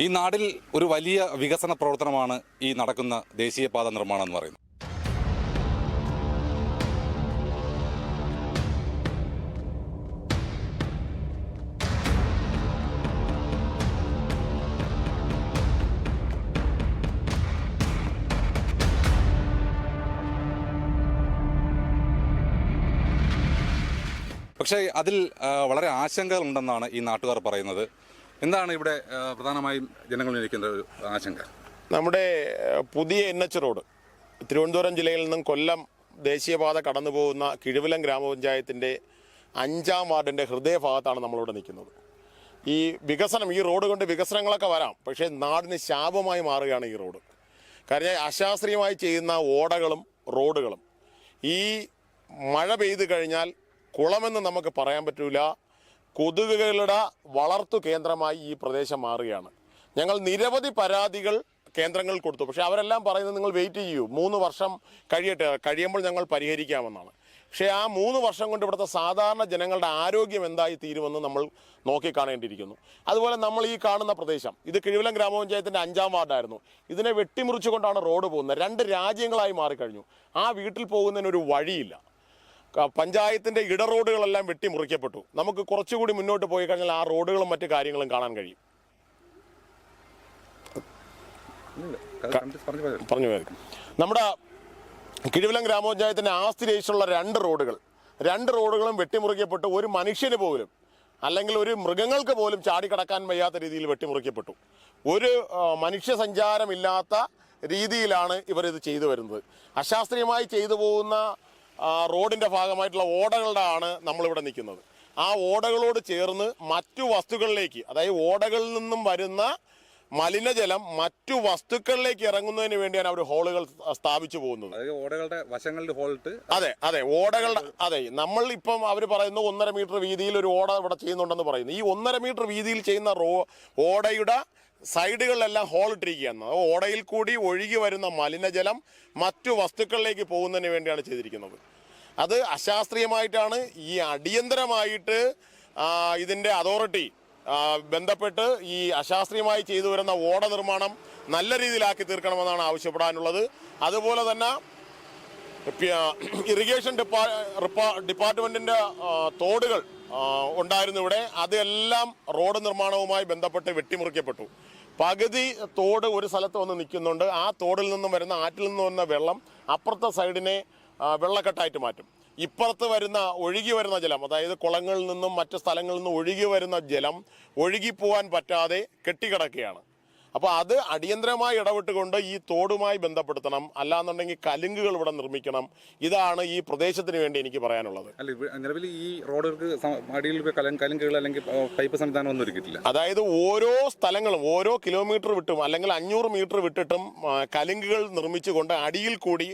ഈ നാടിൽ ഒരു വലിയ വികസന പ്രവർത്തനമാണ് ഈ നടക്കുന്ന ദേശീയപാത നിർമ്മാണം എന്ന് പറയുന്നത്. പക്ഷേ അതിൽ വളരെ ആശങ്കകളുണ്ടെന്നാണ് ഈ നാട്ടുകാർ പറയുന്നത്. എന്താണ് ഇവിടെ പ്രധാനമായും ജനങ്ങൾ ഉന്നയിക്കുന്ന ഒരു ആശങ്ക? നമ്മുടെ പുതിയ NH റോഡ് തിരുവനന്തപുരം ജില്ലയിൽ നിന്നും കൊല്ലം ദേശീയപാത കടന്നു പോകുന്ന കിഴുവിലം ഗ്രാമപഞ്ചായത്തിൻ്റെ 5-ാം വാർഡിൻ്റെ ഹൃദയഭാഗത്താണ് നമ്മളിവിടെ നിൽക്കുന്നത്. ഈ വികസനം, ഈ റോഡ് കൊണ്ട് വികസനങ്ങളൊക്കെ വരാം, പക്ഷേ നാടിന് ശാപമായി മാറുകയാണ് ഈ റോഡ്. കാരണം അശാസ്ത്രീയമായി ചെയ്യുന്ന ഓടകളും റോഡുകളും ഈ മഴ പെയ്തു കഴിഞ്ഞാൽ കുളമെന്ന് നമുക്ക് പറയാൻ പറ്റില്ല. കൊതുകുകളുടെ വളർത്തു കേന്ദ്രമായി ഈ പ്രദേശം മാറുകയാണ്. ഞങ്ങൾ നിരവധി പരാതികൾ കേന്ദ്രങ്ങളിൽ കൊടുത്തു. പക്ഷേ അവരെല്ലാം പറയുന്നത് നിങ്ങൾ വെയിറ്റ് ചെയ്യൂ, 3 വർഷം കഴിയുമ്പോൾ ഞങ്ങൾ പരിഹരിക്കാമെന്നാണ്. പക്ഷേ ആ 3 വർഷം കൊണ്ട് ഇവിടുത്തെ സാധാരണ ജനങ്ങളുടെ ആരോഗ്യം എന്തായി തീരുമെന്ന് നമ്മൾ നോക്കിക്കാണേണ്ടിയിരിക്കുന്നു. അതുപോലെ നമ്മൾ ഈ കാണുന്ന പ്രദേശം, ഇത് കിഴുവിലം ഗ്രാമപഞ്ചായത്തിൻ്റെ 5-ാം വാർഡായിരുന്നു. ഇതിനെ വെട്ടിമുറിച്ചുകൊണ്ടാണ് റോഡ് പോകുന്നത്. 2 രാജ്യങ്ങളായി മാറിക്കഴിഞ്ഞു. ആ വീട്ടിൽ പോകുന്നതിനൊരു വഴിയില്ല. പഞ്ചായത്തിൻ്റെ ഇടറോഡുകളെല്ലാം വെട്ടിമുറിക്കപ്പെട്ടു. നമുക്ക് കുറച്ചുകൂടി മുന്നോട്ട് പോയി കഴിഞ്ഞാൽ ആ റോഡുകളും മറ്റു കാര്യങ്ങളും കാണാൻ കഴിയും. പറഞ്ഞു പോയത് നമ്മുടെ കിഴുവിലം ഗ്രാമപഞ്ചായത്തിൻ്റെ ആസ്തി രജിസ്റ്ററുള്ള 2 റോഡുകളും വെട്ടിമുറിക്കപ്പെട്ടു. ഒരു മനുഷ്യന് പോലും അല്ലെങ്കിൽ ഒരു മൃഗങ്ങൾക്ക് പോലും ചാടിക്കടക്കാൻ വയ്യാത്ത രീതിയിൽ വെട്ടിമുറിക്കപ്പെട്ടു. ഒരു മനുഷ്യ സഞ്ചാരമില്ലാത്ത രീതിയിലാണ് ഇവരിത് ചെയ്തു വരുന്നത്. അശാസ്ത്രീയമായി ചെയ്തു പോകുന്ന റോഡിൻ്റെ ഭാഗമായിട്ടുള്ള ഓടകളുടെ ആണ് നമ്മളിവിടെ നിൽക്കുന്നത്. ആ ഓടകളോട് ചേർന്ന് മറ്റു വസ്തുക്കളിലേക്ക്, അതായത് ഓടകളിൽ നിന്നും വരുന്ന മലിനജലം മറ്റു വസ്തുക്കളിലേക്ക് ഇറങ്ങുന്നതിന് വേണ്ടിയാണ് അവർ ഹോളുകൾ സ്ഥാപിച്ചു പോകുന്നത്. ഓടകളുടെ വശങ്ങളിൽ ഹോൾട്ട്. അതെ ഓടകളുടെ. അതെ, നമ്മൾ ഇപ്പം അവർ പറയുന്നു 1.5 മീറ്റർ വീതിയിൽ ഒരു ഓട ഇവിടെ ചെയ്യുന്നുണ്ടെന്ന് പറയുന്നു. ഈ 1.5 മീറ്റർ വീതിയിൽ ചെയ്യുന്ന ഓടയുടെ സൈഡുകളിലെല്ലാം ഹോൾ ഇട്ടിരിക്കുകയാണ്. ഓടയിൽ കൂടി ഒഴുകി വരുന്ന മലിനജലം മറ്റു വസ്തുക്കളിലേക്ക് പോകുന്നതിന് വേണ്ടിയാണ് ചെയ്തിരിക്കുന്നത്. അത് അശാസ്ത്രീയമായിട്ടാണ്. ഈ അടിയന്തരമായിട്ട് ഇതിൻ്റെ അതോറിറ്റി ബന്ധപ്പെട്ട് ഈ അശാസ്ത്രീയമായി ചെയ്തു വരുന്ന ഓട നിർമ്മാണം നല്ല രീതിയിലാക്കി തീർക്കണമെന്നാണ് ആവശ്യപ്പെടാനുള്ളത്. അതുപോലെ തന്നെ ഇറിഗേഷൻ ഡിപ്പാർട്ട്മെൻറ്റിൻ്റെ തോടുകൾ ഉണ്ടായിരുന്നു ഇവിടെ. അതെല്ലാം റോഡ് നിർമ്മാണവുമായി ബന്ധപ്പെട്ട് വെട്ടിമുറിക്കപ്പെട്ടു. പകുതി തോട് ഒരു സ്ഥലത്ത് വന്ന് നിൽക്കുന്നുണ്ട്. ആ തോടിൽ നിന്നും വരുന്ന, ആറ്റിൽ നിന്നും വരുന്ന വെള്ളം അപ്പുറത്തെ സൈഡിനെ വെള്ളക്കെട്ടായിട്ട് മാറ്റും. ഇപ്പുറത്ത് ഒഴുകി വരുന്ന ജലം, അതായത് കുളങ്ങളിൽ നിന്നും മറ്റ് സ്ഥലങ്ങളിൽ നിന്നും ഒഴുകി വരുന്ന ജലം ഒഴുകിപ്പോവാൻ പറ്റാതെ കെട്ടിക്കിടക്കുകയാണ്. അപ്പോൾ അത് അടിയന്തരമായി ഇടപെട്ടുകൊണ്ട് ഈ തോടുമായി ബന്ധപ്പെടുത്തണം. അല്ലാന്നുണ്ടെങ്കിൽ കലുങ്കുകൾ ഇവിടെ നിർമ്മിക്കണം. ഇതാണ് ഈ പ്രദേശത്തിന് വേണ്ടി എനിക്ക് പറയാനുള്ളത്. നിലവിൽ ഈ റോഡുകൾക്ക് അടിയിൽ കലുങ്കുകൾ അല്ലെങ്കിൽ പൈപ്പ് സംവിധാനം ഒന്നും ഒരുക്കിയിട്ടില്ല. അതായത് ഓരോ സ്ഥലങ്ങളും ഓരോ കിലോമീറ്റർ വിട്ടും അല്ലെങ്കിൽ 500 മീറ്റർ വിട്ടിട്ടും കലുങ്കുകൾ നിർമ്മിച്ചുകൊണ്ട് അടിയിൽ കൂടി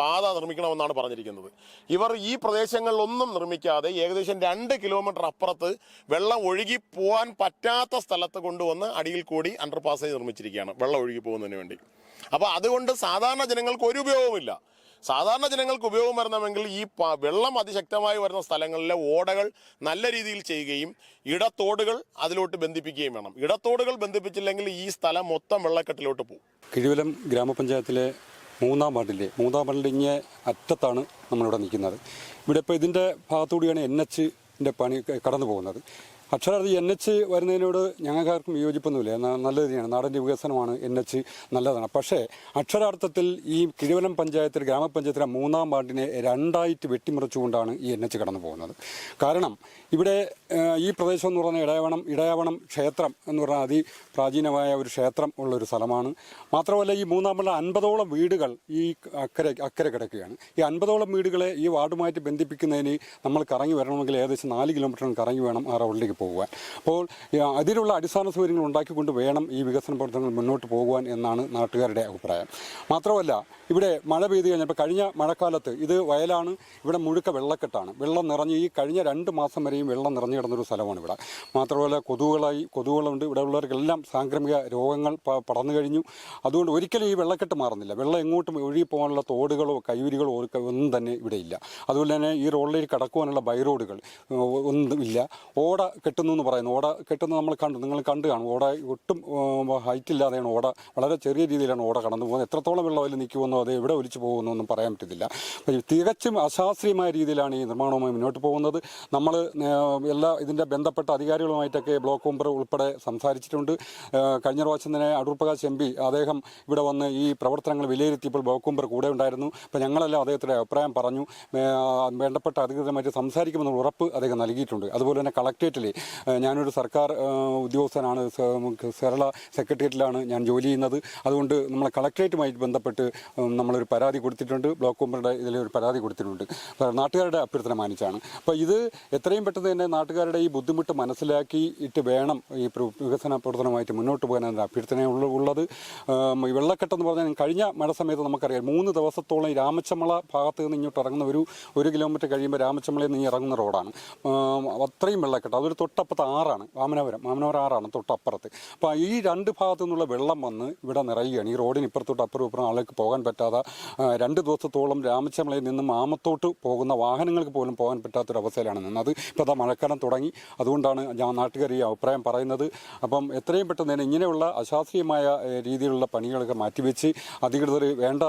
പാത നിർമ്മിക്കണമെന്നാണ് പറഞ്ഞിരിക്കുന്നത്. ഇവർ ഈ പ്രദേശങ്ങളിലൊന്നും നിർമ്മിക്കാതെ ഏകദേശം 2 കിലോമീറ്റർ അപ്പുറത്ത് വെള്ളം ഒഴുകി പോകാൻ പറ്റാത്ത സ്ഥലത്ത് കൊണ്ടുവന്ന് അടിയിൽ കൂടി പാസേജ് നിർമ്മിച്ചിരിക്കുകയാണ് വെള്ളം ഒഴുകി പോകുന്നതിന് വേണ്ടി. അപ്പോൾ അതുകൊണ്ട് സാധാരണ ജനങ്ങൾക്ക് ഒരു ഉപയോഗവുമില്ല. സാധാരണ ജനങ്ങൾക്ക് ഉപയോഗം വരണമെങ്കിൽ ഈ വെള്ളം അതിശക്തമായി വരുന്ന സ്ഥലങ്ങളിലെ ഓടകൾ നല്ല രീതിയിൽ ചെയ്യുകയും ഇടത്തോടുകൾ അതിലോട്ട് ബന്ധിപ്പിക്കുകയും വേണം. ഇടത്തോടുകൾ ബന്ധിപ്പിച്ചില്ലെങ്കിൽ ഈ സ്ഥലം മൊത്തം വെള്ളക്കെട്ടിലോട്ട് പോകും. കിഴുവിലം ഗ്രാമപഞ്ചായത്തിലെ 3-ാം വാർഡിൻ്റെ ഇങ്ങേ അറ്റത്താണ് നമ്മളിവിടെ നിൽക്കുന്നത്. ഇവിടെ ഇപ്പോൾ ഇതിൻ്റെ ഭാഗത്തുകൂടിയാണ് NH-ൻ്റെ പണി കടന്നു പോകുന്നത്. അക്ഷരാർത്ഥത്തിൽ NH വരുന്നതിനോട് ഞങ്ങൾക്കാർക്കും വിയോജിപ്പൊന്നുമില്ല. നല്ല രീതിയാണ്, നാടിൻ്റെ വികസനമാണ്, NH നല്ലതാണ്. പക്ഷേ അക്ഷരാർത്ഥത്തിൽ ഈ കിഴുവിലം പഞ്ചായത്തിൽ ഗ്രാമപഞ്ചായത്തിലെ 3-ാം വാർഡിനെ 2ആയിട്ട് വെട്ടിമുറിച്ചുകൊണ്ടാണ് ഈ NH കടന്നു പോകുന്നത്. കാരണം ഇവിടെ ഈ പ്രദേശം എന്ന് പറഞ്ഞാൽ ഇടയാവണം ക്ഷേത്രം എന്ന് പറഞ്ഞാൽ അതിപ്രാചീനമായ ഒരു ക്ഷേത്രം ഉള്ളൊരു സ്ഥലമാണ്. മാത്രമല്ല ഈ 3-ാം വാർഡിൽ 50ഓളം വീടുകൾ ഈ അക്കരെ കിടക്കുകയാണ്. ഈ 50ഓളം വീടുകളെ ഈ വാർഡുമായിട്ട് ബന്ധിപ്പിക്കുന്നതിന് നമ്മൾ കറങ്ങി വരണമെങ്കിൽ ഏകദേശം 4 കിലോമീറ്റർ കറങ്ങി വേണം ആ റോഡിലേക്ക് പോകുവാൻ. അപ്പോൾ അതിലുള്ള അടിസ്ഥാന സൗകര്യങ്ങൾ ഉണ്ടാക്കിക്കൊണ്ട് വേണം ഈ വികസന പ്രവർത്തനങ്ങൾ മുന്നോട്ട് പോകുവാൻ എന്നാണ് നാട്ടുകാരുടെ അഭിപ്രായം. മാത്രമല്ല ഇവിടെ മഴ പെയ്തു കഴിഞ്ഞപ്പോൾ കഴിഞ്ഞ മഴക്കാലത്ത് ഇത് വയലാണ്, ഇവിടെ മുഴുക്ക വെള്ളക്കെട്ടാണ്. വെള്ളം നിറഞ്ഞ് ഈ കഴിഞ്ഞ 2 മാസം വരെയും വെള്ളം നിറഞ്ഞു കിടന്നൊരു സ്ഥലമാണ് ഇവിടെ. മാത്രമല്ല കൊതുകുകളുണ്ട്. ഇവിടെ ഉള്ളവർക്കെല്ലാം സാംക്രമിക രോഗങ്ങൾ പടർന്നു കഴിഞ്ഞു. അതുകൊണ്ട് ഒരിക്കലും ഈ വെള്ളക്കെട്ട് മാറുന്നില്ല. വെള്ളം എങ്ങോട്ടും ഒഴുകി പോകാനുള്ള തോടുകളോ കയ്യൂരികളോ ഒന്നും തന്നെ ഇവിടെ ഇല്ല. അതുപോലെ തന്നെ ഈ റോഡിലേക്ക് കടക്കുവാനുള്ള ബൈ റോഡുകൾ ഒന്നും ഇല്ല. ഓട കെട്ടുന്നു എന്ന് പറയുന്നു. ഓട കെട്ടുന്നത് നിങ്ങൾ കണ്ടു കാണും. ഓട ഒട്ടും ഹൈറ്റ് ഇല്ലാതെയാണ് ഓട, വളരെ ചെറിയ രീതിയിലാണ് ഓട കടന്നു പോകുന്നത്. എത്രത്തോളം വെള്ളം അതിൽ നിൽക്കുമെന്നോ അത് എവിടെ ഒലിച്ചു പോകുമെന്നൊന്നും പറയാൻ പറ്റത്തില്ല. തികച്ചും അശാസ്ത്രീയമായ രീതിയിലാണ് ഈ നിർമ്മാണവുമായി മുന്നോട്ട് പോകുന്നത്. നമ്മൾ ഇതിൻ്റെ ബന്ധപ്പെട്ട അധികാരികളുമായിട്ടൊക്കെ ബ്ലോക്ക് മെമ്പർ ഉൾപ്പെടെ സംസാരിച്ചിട്ടുണ്ട്. കഴിഞ്ഞ പ്രാവശ്യം തന്നെ അടൂർ പ്രകാശ് MP അദ്ദേഹം ഇവിടെ വന്ന് ഈ പ്രവർത്തനങ്ങൾ വിലയിരുത്തിയപ്പോൾ ബ്ലോക്ക് മെമ്പർ കൂടെ ഉണ്ടായിരുന്നു. അപ്പോൾ ഞങ്ങളെല്ലാം അദ്ദേഹത്തിൻ്റെ അഭിപ്രായം പറഞ്ഞു. വേണ്ടപ്പെട്ട അധികൃതരുമായിട്ട് സംസാരിക്കുമെന്നുള്ള ഉറപ്പ് അദ്ദേഹം നൽകിയിട്ടുണ്ട്. അതുപോലെ തന്നെ കളക്ട്രേറ്റിൽ ഞാനൊരു സർക്കാർ ഉദ്യോഗസ്ഥനാണ്, കേരള സെക്രട്ടേറിയറ്റിലാണ് ഞാൻ ജോലി ചെയ്യുന്നത്. അതുകൊണ്ട് നമ്മൾ കളക്ട്രേറ്റുമായി ബന്ധപ്പെട്ട് നമ്മളൊരു പരാതി കൊടുത്തിട്ടുണ്ട്. ബ്ലോക്ക് മെമ്പറുടെ ഇതിലൊരു പരാതി കൊടുത്തിട്ടുണ്ട്, നാട്ടുകാരുടെ അഭ്യർത്ഥന മാനിച്ചാണ്. അപ്പോൾ ഇത് എത്രയും പെട്ടെന്ന് തന്നെ നാട്ടുകാരുടെ ഈ ബുദ്ധിമുട്ട് മനസ്സിലാക്കിയിട്ട് വേണം ഈ വികസന പ്രവർത്തനമായിട്ട് മുന്നോട്ട് പോകാൻ എൻ്റെ അഭ്യർത്ഥന ഉള്ളത്. വെള്ളക്കെട്ടെന്ന് പറഞ്ഞാൽ കഴിഞ്ഞ മഴ സമയത്ത് നമുക്കറിയാം 3 ദിവസത്തോളം ഈ രാമച്ചമ്മള ഭാഗത്ത് നിന്ന് ഇങ്ങോട്ട് ഇറങ്ങുന്ന ഒരു കിലോമീറ്റർ കഴിയുമ്പോൾ രാമച്ചമ്മളയിൽ നിന്ന് ഇറങ്ങുന്ന റോഡാണ്. അത്രയും വെള്ളക്കെട്ട്. അതൊരു തൊട്ടപ്പുറത്ത് ആറാണ്, വാമനപുരം ആറാണ് തൊട്ടപ്പുറത്ത്. അപ്പോൾ ഈ 2 ഭാഗത്തു നിന്നുള്ള വെള്ളം വന്ന് ഇവിടെ നിറയുകയാണ്. ഈ റോഡിന് ഇപ്പുറത്തോട്ട് അപ്പുറം ആൾക്ക് പോകാൻ പറ്റാതെ 2 ദിവസത്തോളം രാമച്ചമ്മളയിൽ നിന്നും മാമത്തോട്ട് പോകുന്ന വാഹനങ്ങൾക്ക് പോലും പോകാൻ പറ്റാത്തൊരവസ്ഥയിലാണ് നിന്നത്. ഇപ്പോൾ അതാ മഴക്കാലം തുടങ്ങി. അതുകൊണ്ടാണ് നാട്ടുകാർ ഈ അഭിപ്രായം പറയുന്നത്. അപ്പം എത്രയും പെട്ടെന്ന് തന്നെ ഇങ്ങനെയുള്ള അശാസ്ത്രീയമായ രീതിയിലുള്ള പണികളൊക്കെ മാറ്റിവെച്ച് അധികൃതർ വേണ്ട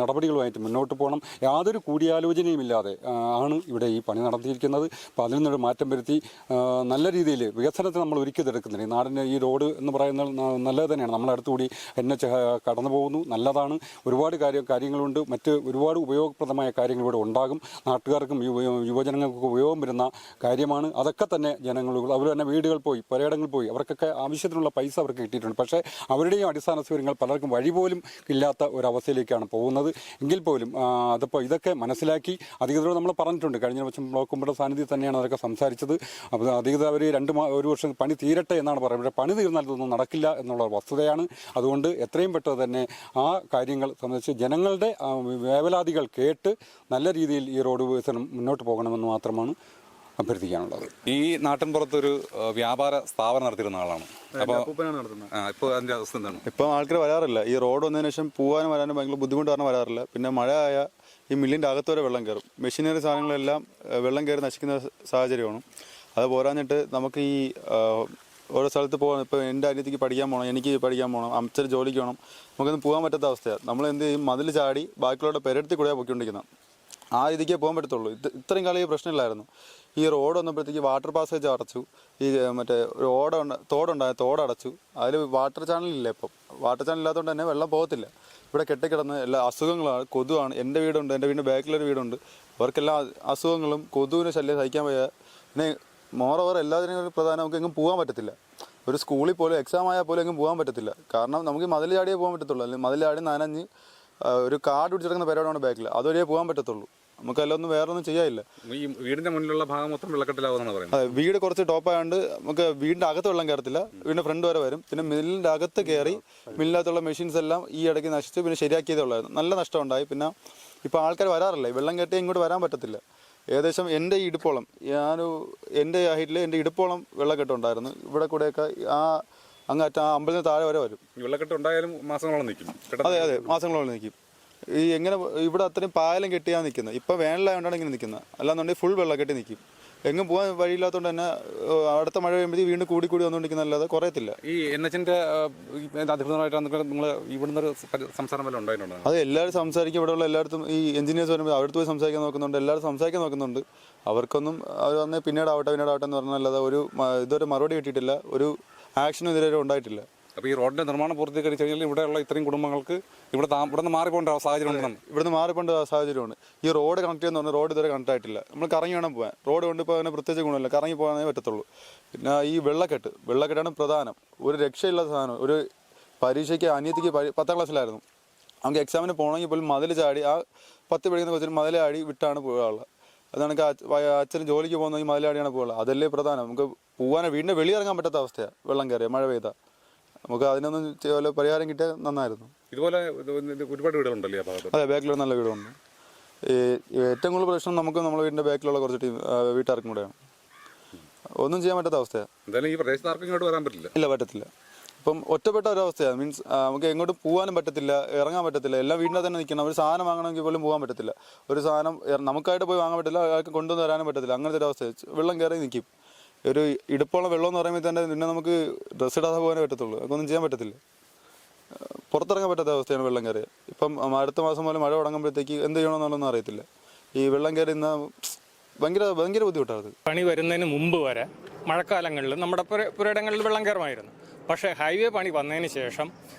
നടപടികളുമായിട്ട് മുന്നോട്ട് പോകണം. യാതൊരു കൂടിയാലോചനയുമില്ലാതെ ആണ് ഇവിടെ ഈ പണി നടത്തിയിരിക്കുന്നത്. അപ്പോൾ അതിൽ നിന്നൊരു മാറ്റം വരുത്തി നല്ല രീതിയിൽ വികസനത്തിന് നമ്മൾ ഒരുക്കിയെടുക്കുന്നില്ല. ഈ നാടിൻ്റെ ഈ റോഡ് എന്ന് പറയുന്നത് നല്ലത് തന്നെയാണ്. നമ്മളെ അടുത്തുകൂടി NH കടന്നു പോകുന്നു, നല്ലതാണ്. ഒരുപാട് കാര്യങ്ങളുണ്ട്. മറ്റ് ഒരുപാട് ഉപയോഗപ്രദമായ കാര്യങ്ങൾ ഇവിടെ ഉണ്ടാകും. നാട്ടുകാർക്കും യുവജനങ്ങൾക്കും ഉപയോഗം വരുന്ന കാര്യമാണ്. അതൊക്കെ തന്നെ ജനങ്ങൾ അവർ തന്നെ വീടുകൾ പോയി പലയിടങ്ങളിൽ പോയി അവർക്കൊക്കെ ആവശ്യത്തിനുള്ള പൈസ അവർക്ക് കിട്ടിയിട്ടുണ്ട്. പക്ഷേ അവരുടെയും അടിസ്ഥാന സൗകര്യങ്ങൾ പലർക്കും വഴി പോലും ഇല്ലാത്ത ഒരവസ്ഥയിലേക്കാണ് പോകുന്നത്. എങ്കിൽ പോലും അതിപ്പോൾ ഇതൊക്കെ മനസ്സിലാക്കി അധികൃതരോട് നമ്മൾ പറഞ്ഞിട്ടുണ്ട്. കഴിഞ്ഞ വർഷം ബ്ലോക്ക് മെമ്പറുടെ സാന്നിധ്യത്തിൽ തന്നെയാണ് അതൊക്കെ സംസാരിച്ചത്. അപ്പോൾ അധികൃതർ അവർ 1 വർഷം പണി തീരട്ടെ എന്നാണ് പറയുന്നത്. പണി തീർന്നാൽ ഇതൊന്നും നടക്കില്ല എന്നുള്ള വസ്തുതയാണ്. അതുകൊണ്ട് എത്രയും പെട്ടെന്ന് തന്നെ ആ കാര്യങ്ങൾ സംബന്ധിച്ച് ജനങ്ങളുടെ വേവലാതികൾ കേട്ട് നല്ല രീതിയിൽ ഈ റോഡ് വികസനം മുന്നോട്ട് പോകണമെന്ന് മാത്രമാണ് അഭ്യർത്ഥിക്കാനുള്ളത്. ഈ നാട്ടിൻപുറത്തൊരു വ്യാപാര സ്ഥാപനം നടത്തിയിരുന്ന ആളാണ്. അപ്പോൾ ഇപ്പോൾ അതിൻ്റെ അവസ്ഥ എന്താണ്? ഇപ്പം ആൾക്കാർ വരാറില്ല. ഈ റോഡ് വന്നതിന് ശേഷം പോകാനും വരാനും ഭയങ്കര ബുദ്ധിമുട്ട് കാരണം വരാറില്ല. പിന്നെ മഴയായ ഈ മില്ലിൻ്റെ അകത്ത് വരെ വെള്ളം കയറും. മെഷീനറി സാധനങ്ങളെല്ലാം വെള്ളം കയറി നശിക്കുന്ന സാഹചര്യമാണ്. അത് പോരാഞ്ഞിട്ട് നമുക്ക് ഈ ഓരോ സ്ഥലത്ത് പോകാൻ, ഇപ്പോൾ എൻ്റെ അനിയത്തിക്ക് പഠിക്കാൻ പോകണം, എനിക്ക് പഠിക്കാൻ പോകണം, അമ്മച്ചർ ജോലിക്ക് പോകണം, നമുക്കൊന്നും പോകാൻ പറ്റാത്ത അവസ്ഥയാണ്. നമ്മൾ എന്ത് ചെയ്യും, മതിൽ ചാടി ബാക്കിയുള്ള പെരടുത്തി കൂടെ പൊയ്ക്കൊണ്ടിരിക്കുന്നത്. ആ രീതിക്കേ പോകാൻ പറ്റത്തുള്ളൂ. ഇത്രയും കാലം ഈ പ്രശ്നമില്ലായിരുന്നു. ഈ റോഡ് വന്നപ്പോഴത്തേക്ക് വാട്ടർ പാസേജ് അടച്ചു. ഈ മറ്റേ ഒരു തോടടച്ചു. അതിൽ വാട്ടർ ചാനലില്ല. ഇപ്പം വാട്ടർ ചാനൽ ഇല്ലാത്തതുകൊണ്ട് തന്നെ വെള്ളം പോകത്തില്ല. ഇവിടെ കെട്ടിക്കിടന്ന് എല്ലാ അസുഖങ്ങളാണ്. കൊതുവാണ്. എൻ്റെ വീടുണ്ട്, എൻ്റെ വീടിൻ്റെ ബാക്കിലൊരു വീടുണ്ട്. അവർക്കെല്ലാം അസുഖങ്ങളും കൊതുവിന് ശല്യം സഹിക്കാൻ വയ്യ. പിന്നെ മോറോവർ എല്ലാത്തിനും പ്രധാനം നമുക്ക് എങ്ങും പോകാൻ പറ്റത്തില്ല. ഒരു സ്കൂളിൽ പോലും എക്സാം ആയാൽ പോലും എങ്ങും പോകാൻ പറ്റത്തില്ല. കാരണം നമുക്ക് മതിൽ ചാടിയേ പോകാൻ പറ്റത്തുള്ളൂ. അല്ലെങ്കിൽ മതിൽ ചാടി നനഞ്ഞ് ഒരു കാട് പിടിച്ചെടുക്കുന്ന പരിപാടിയാണ് ബാക്കിൽ. അതുവരെ പോകാൻ പറ്റത്തുള്ളൂ. നമുക്ക് അല്ലൊന്നും വേറെ ഒന്നും ചെയ്യാനില്ല. ഈ വീടിന്റെ മുന്നിലുള്ള ഭാഗം മൊത്തം വെള്ളക്കെട്ടിലാവുന്നതാണ് പറയുന്നത്. അതെ, വീട് കുറച്ച് ടോപ്പായതുകൊണ്ട് നമുക്ക് വീടിൻ്റെ അകത്ത് വെള്ളം കയറത്തില്ല. വീടിൻ്റെ ഫ്രണ്ട് വരെ വരും. പിന്നെ മില്ലിൻ്റെ അകത്ത് കയറി മില്ലിനകത്തുള്ള മെഷീൻസ് എല്ലാം ഈ ഇടയ്ക്ക് നശിച്ച് പിന്നെ ശരിയാക്കിയതേ ഉള്ളായിരുന്നു. നല്ല നഷ്ടം ഉണ്ടായി. പിന്നെ ഇപ്പോൾ ആൾക്കാർ വരാറില്ല. വെള്ളം കെട്ടിയാൽ ഇങ്ങോട്ട് വരാൻ പറ്റത്തില്ല. ഏകദേശം എൻ്റെ ഇടുപ്പോളം, എൻ്റെ ഹൈറ്റിൽ എൻ്റെ ഇടുപ്പോളം വെള്ളക്കെട്ടുണ്ടായിരുന്നു. ഇവിടെ കൂടെയൊക്കെ അങ്ങറ്റ ആ അമ്പലത്തിന് താഴെ വരെ വരും. വെള്ളക്കെട്ട് ഉണ്ടായാലും മാസങ്ങളോളം നിൽക്കും. അതെ, മാസങ്ങളോളം നിൽക്കും. ഈ എങ്ങനെ ഇവിടെ അത്രയും പായലും കെട്ടിയാണ് നിൽക്കുന്നത്. ഇപ്പോൾ വേനലായതുകൊണ്ടാണ് ഇങ്ങനെ നിൽക്കുന്നത്. അല്ലാന്നുണ്ടെങ്കിൽ ഫുൾ വെള്ളം കെട്ടി നിൽക്കും. എങ്ങും പോകാൻ വഴിയില്ലാത്തതുകൊണ്ട് തന്നെ അടുത്ത മഴ കഴിയുമ്പോഴത്തേക്ക് വീണ്ടും കൂടി വന്നുകൊണ്ടിരിക്കുന്നതല്ലാതെ കുറയത്തില്ല. ഈ NH-ന്റെ അധികൃതമായിട്ട് നിങ്ങൾ ഇവിടുന്ന് സംസാരം വല്ല ഉണ്ടായിട്ടുണ്ടോ? അത് എല്ലാവരും സംസാരിക്കും. ഇവിടെയുള്ള എല്ലായിടത്തും ഈ എഞ്ചിനീയേഴ്സ് വരുമ്പോൾ അവിടുത്തെ പോയി സംസാരിക്കാൻ നോക്കുന്നുണ്ട്. എല്ലാവരും സംസാരിക്കാൻ നോക്കുന്നുണ്ട്. അവർക്കൊന്നും അവർ വന്ന് പിന്നീടാവട്ടെ എന്ന് പറഞ്ഞാലല്ലാതെ ഇതുവരെ മറുപടി കിട്ടിയിട്ടില്ല. ഒരു ആക്ഷനും ഇതുവരെ ഉണ്ടായിട്ടില്ല. അപ്പോൾ ഈ റോഡിന്റെ നിർമ്മാണം പൂർത്തീകരിച്ച് കഴിഞ്ഞാൽ ഇവിടെയുള്ള ഇത്രയും കുടുംബങ്ങൾക്ക് ഇവിടെ നിന്ന് മാറിപ്പോകേണ്ട സാഹചര്യം ഉണ്ടെന്ന്. ഇവിടുന്ന് മാറിപ്പോകേണ്ട സാഹചര്യമുണ്ട്. ഈ റോഡ് കണക്ട് ചെയ്യുന്ന പറഞ്ഞാൽ റോഡ് ഇതുവരെ കണക്ട് ആയിട്ടില്ല. നമ്മൾ കറങ്ങി വേണം പോകാൻ. റോഡ് കൊണ്ടിപ്പോൾ അങ്ങനെ പ്രത്യേകിച്ച് ഗുണമില്ല. കറങ്ങി പോകാനേ പറ്റത്തുള്ളൂ. പിന്നെ ഈ വെള്ളക്കെട്ടാണ് പ്രധാനം. ഒരു രക്ഷയില്ലാത്ത സാധനം. ഒരു പരീക്ഷയ്ക്ക് അനിയത്തിക്ക് 10ാം ക്ലാസ്സിലായിരുന്നു. നമുക്ക് എക്സാമിന് പോകണമെങ്കിൽ പോലും മതിൽ ചാടി, ആ 10 പഠിക്കുന്ന കൊച്ചിന് മതിൽ ചാടി വിട്ടാണ് പോകാനുള്ളത്. അതാണ് അച്ഛന് ജോലിക്ക് പോകുന്നെങ്കിൽ മതിലാടിയാണ് പോകുള്ളത്. അതല്ലേ പ്രധാനം. നമുക്ക് പോകാൻ വീടിൻ്റെ വെളിയിറങ്ങാൻ പറ്റാത്ത അവസ്ഥയാണ്. വെള്ളം കയറിയ മഴ പെയ്താൽ നമുക്ക് അതിനൊന്നും പരിഹാരം കിട്ടിയാൽ നന്നായിരുന്നു. ഇതുപോലെ ഒരുപാട് വീടുകളുണ്ടല്ലേ ആ ഭാഗത്ത്? അതെ, ബാക്കിലുള്ള നല്ല വീടുണ്ട്. ഏറ്റവും കൂടുതൽ പ്രശ്നം നമുക്ക് നമ്മുടെ വീടിൻ്റെ ബാക്കിലുള്ള കുറച്ച് വീട്ടുകാർക്കും കൂടെയാണ്. ഒന്നും ചെയ്യാൻ പറ്റാത്ത അവസ്ഥയാണ്. എന്തായാലും ഈ പ്രദേശത്ത് ആർക്കും ഇങ്ങോട്ട് വരാൻ പറ്റില്ല. ഇല്ല, പറ്റത്തില്ല. ഇപ്പം ഒറ്റപ്പെട്ട ഒരവസ്ഥയാണ്. മീൻസ് നമുക്ക് എങ്ങോട്ടും പോകാനും പറ്റത്തില്ല, ഇറങ്ങാൻ പറ്റത്തില്ല. എല്ലാം വീടിൻ്റെ തന്നെ നിൽക്കണം. ഒരു സാധനം വാങ്ങണമെങ്കിൽ പോലും പോകാൻ പറ്റത്തില്ല. ഒരു സാധനം നമുക്കായിട്ട് പോയി വാങ്ങാൻ പറ്റില്ല, ആൾക്ക് കൊണ്ടുവന്ന് വരാനും പറ്റത്തില്ല. അങ്ങനത്തെ ഒരു അവസ്ഥ. വെള്ളം കയറി നിൽക്കും. ഒരു ഇടുപ്പോളം വെള്ളം എന്ന് പറയുമ്പോൾ തന്നെ പിന്നെ നമുക്ക് ഡ്രസ്സ് ഇടാതെ പോകാനേ പറ്റത്തുള്ളൂ, അതൊന്നും ചെയ്യാൻ പറ്റത്തില്ല. പുറത്തിറങ്ങാൻ പറ്റാത്ത അവസ്ഥയാണ് വെള്ളം കയറിയത്. ഇപ്പം അടുത്ത മാസം പോലെ മഴ തുടങ്ങുമ്പോഴത്തേക്ക് എന്ത് ചെയ്യണമെന്നുള്ളതൊന്നും അറിയത്തില്ല. ഈ വെള്ളം കയറി ഇന്ന് ഭയങ്കര ബുദ്ധിമുട്ടാണ്. പണി വരുന്നതിന് മുമ്പ് വരെ മഴക്കാലങ്ങളിൽ നമ്മുടെ പുരയിടങ്ങളിൽ വെള്ളം കയറുമായിരുന്നു. പക്ഷേ ഹൈവേ പണി വന്നതിന് ശേഷം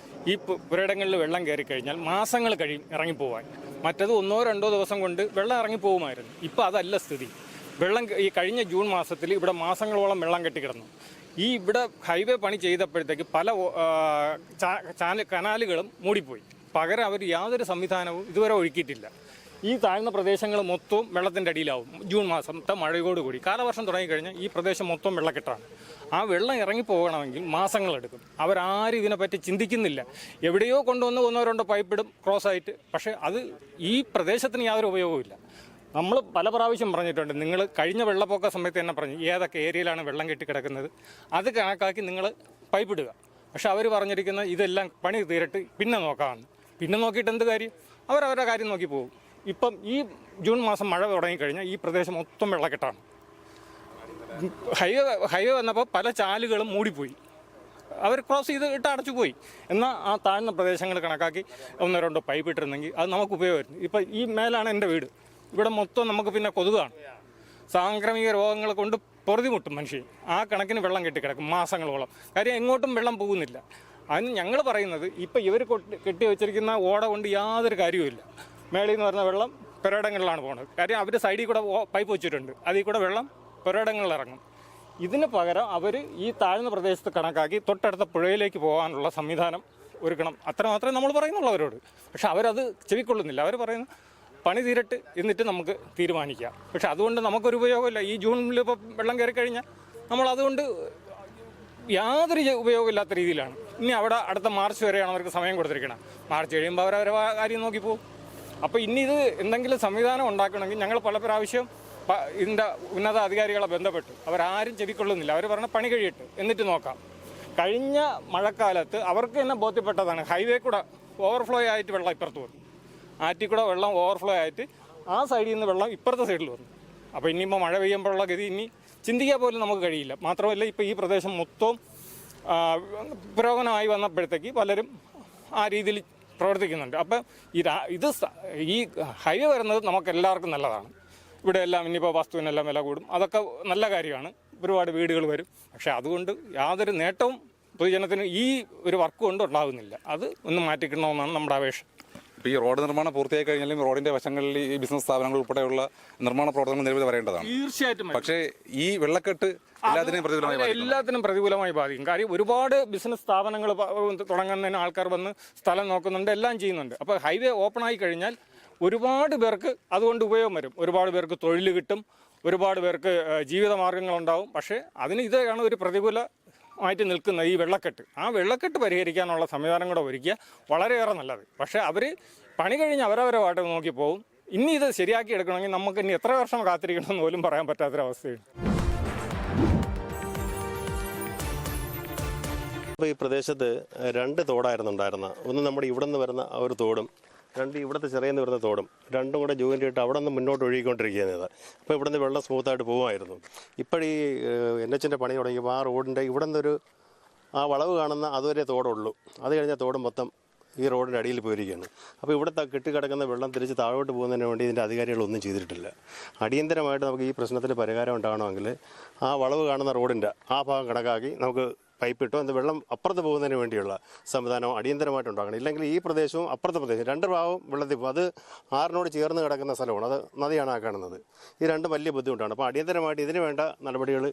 ഈ പുരയിടങ്ങളിൽ വെള്ളം കയറിക്കഴിഞ്ഞാൽ മാസങ്ങൾ കഴിയും ഇറങ്ങിപ്പോവാൻ. മറ്റത് 1-2 ദിവസം കൊണ്ട് വെള്ളം ഇറങ്ങിപ്പോകുമായിരുന്നു. ഇപ്പോൾ അതല്ല സ്ഥിതി. ഈ കഴിഞ്ഞ ജൂൺ മാസത്തിൽ ഇവിടെ മാസങ്ങളോളം വെള്ളം കെട്ടിക്കിടന്നു. ഇവിടെ ഹൈവേ പണി ചെയ്തപ്പോഴത്തേക്ക് പല കനാലുകളും മൂടിപ്പോയി. പകരം അവർ യാതൊരു സംവിധാനവും ഇതുവരെ ഒഴുക്കിയിട്ടില്ല. ഈ താഴ്ന്ന പ്രദേശങ്ങൾ മൊത്തവും വെള്ളത്തിൻ്റെ അടിയിലാവും. ജൂൺ മാസത്തെ മഴയോടുകൂടി കാലവർഷം തുടങ്ങിക്കഴിഞ്ഞാൽ ഈ പ്രദേശം മൊത്തം വെള്ളക്കെട്ടാണ്. ആ വെള്ളം ഇറങ്ങിപ്പോകണമെങ്കിൽ മാസങ്ങളെടുക്കും. അവരാരും ഇതിനെപ്പറ്റി ചിന്തിക്കുന്നില്ല. എവിടെയോ കൊണ്ടുവന്ന് 1-2 പൈപ്പിടും ക്രോസായിട്ട്. പക്ഷേ അത് ഈ പ്രദേശത്തിന് യാതൊരു ഉപയോഗവുമില്ല. നമ്മൾ പല പ്രാവശ്യം പറഞ്ഞിട്ടുണ്ട്, നിങ്ങൾ കഴിഞ്ഞ വെള്ളപ്പൊക്ക സമയത്ത് തന്നെ പറഞ്ഞു ഏതൊക്കെ ഏരിയയിലാണ് വെള്ളം കെട്ടിക്കിടക്കുന്നത് അത് കണക്കാക്കി നിങ്ങൾ പൈപ്പിടുക. പക്ഷെ അവർ പറഞ്ഞിരിക്കുന്നത് ഇതെല്ലാം പണി തീരട്ട് പിന്നെ നോക്കാമെന്ന്. പിന്നെ നോക്കിയിട്ട് എന്ത് കാര്യം? അവരവരുടെ കാര്യം നോക്കി പോകും. ഇപ്പം ഈ ജൂൺ മാസം മഴ തുടങ്ങിക്കഴിഞ്ഞാൽ ഈ പ്രദേശം മൊത്തം വെള്ളക്കെട്ടാണ്. ഹൈവേ വന്നപ്പോൾ പല ചാലുകളും മൂടിപ്പോയി. അവർ ക്രോസ് ചെയ്ത് ഇട്ട് അടച്ചു പോയി. എന്നാൽ ആ താഴ്ന്ന പ്രദേശങ്ങൾ കണക്കാക്കി 1-2 പൈപ്പ് ഇട്ടിരുന്നെങ്കിൽ അത് നമുക്ക് ഉപയോഗമായിരുന്നു. ഇപ്പം ഈ മേലാണ് എൻ്റെ വീട്. ഇവിടെ മൊത്തം നമുക്ക് പിന്നെ കൊതുകാണ്. സാംക്രമിക രോഗങ്ങൾ കൊണ്ട് പൊറുതിമുട്ടും മനുഷ്യൻ. ആ കണക്കിന് വെള്ളം കെട്ടിക്കിടക്കും മാസങ്ങളോളം. കാര്യം എങ്ങോട്ടും വെള്ളം പോകുന്നില്ല. അതിന് ഞങ്ങൾ പറയുന്നത് ഇപ്പം ഇവർ കെട്ടി വെച്ചിരിക്കുന്ന ഓട കൊണ്ട് യാതൊരു കാര്യവുമില്ല. മേളിൽ നിന്ന് വരുന്ന വെള്ളം പുരയിടങ്ങളിലാണ് പോകുന്നത്. കാര്യം അവർ സൈഡിൽ കൂടെ പൈപ്പ് വെച്ചിട്ടുണ്ട്. അതിൽ കൂടെ വെള്ളം പുരയിടങ്ങളിൽ ഇറങ്ങും. ഇതിന് പകരം അവർ ഈ താഴ്ന്ന പ്രദേശത്ത് കണക്കാക്കി തൊട്ടടുത്ത പുഴയിലേക്ക് പോകാനുള്ള സംവിധാനം ഒരുക്കണം. അത്ര മാത്രമേ നമ്മൾ പറയുന്നുള്ളൂ അവരോട്. പക്ഷെ അവരത് ചെവിക്കൊള്ളുന്നില്ല. അവർ പറയുന്നു പണി തീരട്ട് എന്നിട്ട് നമുക്ക് തീരുമാനിക്കാം. പക്ഷെ അതുകൊണ്ട് നമുക്കൊരു ഉപയോഗമില്ല. ഈ ജൂണിൽ ഇപ്പോൾ വെള്ളം കയറി കഴിഞ്ഞാൽ നമ്മളതുകൊണ്ട് യാതൊരു ഉപയോഗമില്ലാത്ത രീതിയിലാണ്. ഇനി അവിടെ അടുത്ത മാർച്ച് വരെയാണ് അവർക്ക് സമയം കൊടുത്തിരിക്കണം. മാർച്ച് കഴിയുമ്പോൾ അവരവരെ കാര്യം നോക്കി പോകും. അപ്പോൾ ഇനി ഇത് എന്തെങ്കിലും സംവിധാനം ഉണ്ടാക്കണമെങ്കിൽ ഞങ്ങൾ പല പ്രാവശ്യം ഇതിൻ്റെ ഉന്നത അധികാരികളെ ബന്ധപ്പെട്ടു. അവരാരും ചെവിക്കൊള്ളുന്നില്ല. അവർ പറഞ്ഞ പണി കഴിയട്ടെ എന്നിട്ട് നോക്കാം. കഴിഞ്ഞ മഴക്കാലത്ത് അവർക്ക് തന്നെ ബോധ്യപ്പെട്ടതാണ് ഹൈവേ കൂടെ ഓവർഫ്ലോ ആയിട്ട് വെള്ളം ഇപ്പുറത്ത് വന്നു. ആറ്റിൽ കൂടെ വെള്ളം ഓവർഫ്ലോ ആയിട്ട് ആ സൈഡിൽ നിന്ന് വെള്ളം ഇപ്പുറത്തെ സൈഡിൽ വന്നു. അപ്പോൾ ഇനിയിപ്പോൾ മഴ പെയ്യുമ്പോഴുള്ള ഗതി ഇനി ചിന്തിക്കാൻ പോലും നമുക്ക് കഴിയില്ല. മാത്രമല്ല ഇപ്പോൾ ഈ പ്രദേശം മൊത്തവും പുരോഗമനമായി വന്നപ്പോഴത്തേക്ക് പലരും ആ രീതിയിൽ പ്രവർത്തിക്കുന്നുണ്ട്. അപ്പം ഈ ഹൈവേ വരുന്നത് നമുക്ക് എല്ലാവർക്കും നല്ലതാണ്. ഇവിടെ എല്ലാം ഇനിയിപ്പോൾ വസ്തുവിനെല്ലാം വില കൂടും. അതൊക്കെ നല്ല കാര്യമാണ്. ഒരുപാട് വീടുകൾ വരും. പക്ഷേ അതുകൊണ്ട് യാതൊരു നേട്ടവും പൊതുജനത്തിന് ഈ ഒരു വർക്ക് കൊണ്ട് ഉണ്ടാകുന്നില്ല. അത് ഒന്ന് മാറ്റിക്കിടണമെന്നാണ് നമ്മുടെ അപേക്ഷ. ഇപ്പോൾ ഈ റോഡ് നിർമ്മാണം പൂർത്തിയായി കഴിഞ്ഞാലും റോഡിന്റെ വശങ്ങളിൽ ഈ ബിസിനസ് സ്ഥാപനങ്ങൾ ഉൾപ്പെടെയുള്ള നിർമ്മാണ പ്രവർത്തനങ്ങൾ നിലവിൽ വരേണ്ടതാണ്. തീർച്ചയായിട്ടും. പക്ഷേ ഈ വെള്ളക്കെട്ട് എല്ലാത്തിനും പ്രതികൂലമായി ബാധിക്കും. കാര്യം ഒരുപാട് ബിസിനസ് സ്ഥാപനങ്ങൾ തുടങ്ങുന്നതിന് ആൾക്കാർ വന്ന് സ്ഥലം നോക്കുന്നുണ്ട്, എല്ലാം ചെയ്യുന്നുണ്ട്. അപ്പോൾ ഹൈവേ ഓപ്പൺ ആയി കഴിഞ്ഞാൽ ഒരുപാട് പേർക്ക് അതുകൊണ്ട് ഉപയോഗം വരും. ഒരുപാട് പേർക്ക് തൊഴിൽ കിട്ടും, ഒരുപാട് പേർക്ക് ജീവിതമാർഗ്ഗങ്ങളുണ്ടാവും. പക്ഷേ അതിന് ഇതാണ് ഒരു പ്രതികൂലമായിട്ട് നിൽക്കുന്ന ഈ വെള്ളക്കെട്ട്. ആ വെള്ളക്കെട്ട് പരിഹരിക്കാനുള്ള സംവിധാനം കൂടെ ഒരുക്കിയ വളരെയേറെ നല്ലത്. പക്ഷേ അവർ പണി കഴിഞ്ഞ് അവരവരെ പാട്ട് നോക്കി പോകും. ഇനി ഇത് ശരിയാക്കി എടുക്കണമെങ്കിൽ നമുക്ക് ഇനി എത്ര വർഷം കാത്തിരിക്കണമെന്ന് പോലും പറയാൻ പറ്റാത്തൊരവസ്ഥയാണ്. ഇപ്പോൾ ഈ പ്രദേശത്ത് 2 തോടായിരുന്നു ഉണ്ടായിരുന്നത്. ഒന്ന് നമ്മുടെ ഇവിടെ നിന്ന് വരുന്ന ഒരു തോടും, 2 ഇവിടുത്തെ ചെറിയെന്ന് വരുന്ന തോടും, രണ്ടും കൂടെ ജോയിൻ്റ് ചെയ്തിട്ട് അവിടെ നിന്ന് മുന്നോട്ട് ഒഴുകിക്കൊണ്ടിരിക്കുന്നത്. അപ്പോൾ ഇവിടെ നിന്ന് വെള്ളം സ്മൂത്തായിട്ട് പോകുമായിരുന്നു. ഇപ്പോഴീ NH പണി തുടങ്ങിയപ്പോൾ ആ റോഡിൻ്റെ ഇവിടെ നിന്നൊരു ആ വളവ് കാണുന്ന അതുവരെ തോടുള്ളൂ. അത് കഴിഞ്ഞാൽ തോട് മൊത്തം ഈ റോഡിൻ്റെ അടിയിൽ പോയിരിക്കുകയാണ്. അപ്പോൾ ഇവിടുത്തെ കെട്ടിക്കിടക്കുന്ന വെള്ളം തിരിച്ച് താഴോട്ട് പോകുന്നതിന് വേണ്ടി ഇതിൻ്റെ അധികാരികളൊന്നും ചെയ്തിട്ടില്ല. അടിയന്തരമായിട്ട് നമുക്ക് ഈ പ്രശ്നത്തിന് പരിഹാരം ഉണ്ടാകണമെങ്കിൽ ആ വളവ് കാണുന്ന റോഡിൻ്റെ ആ ഭാഗം കണക്കാക്കി നമുക്ക് പൈപ്പിട്ടോ എന്ത് വെള്ളം അപ്പുറത്ത് പോകുന്നതിന് വേണ്ടിയുള്ള സംവിധാനം അടിയന്തരമായിട്ട് ഉണ്ടാക്കണം. ഇല്ലെങ്കിൽ ഈ പ്രദേശവും അപ്പുറത്തെ പ്രദേശം 2 ഭാഗവും വെള്ളത്തിൽ പോകും. അത് ആറിനോട് ചേർന്ന് കിടക്കുന്ന സ്ഥലമാണ്. അത് നദിയാണ് ആ കാണുന്നത്. ഈ രണ്ടും വലിയ ബുദ്ധിമുട്ടാണ്. അപ്പോൾ അടിയന്തരമായിട്ട് ഇതിന് വേണ്ട നടപടികൾ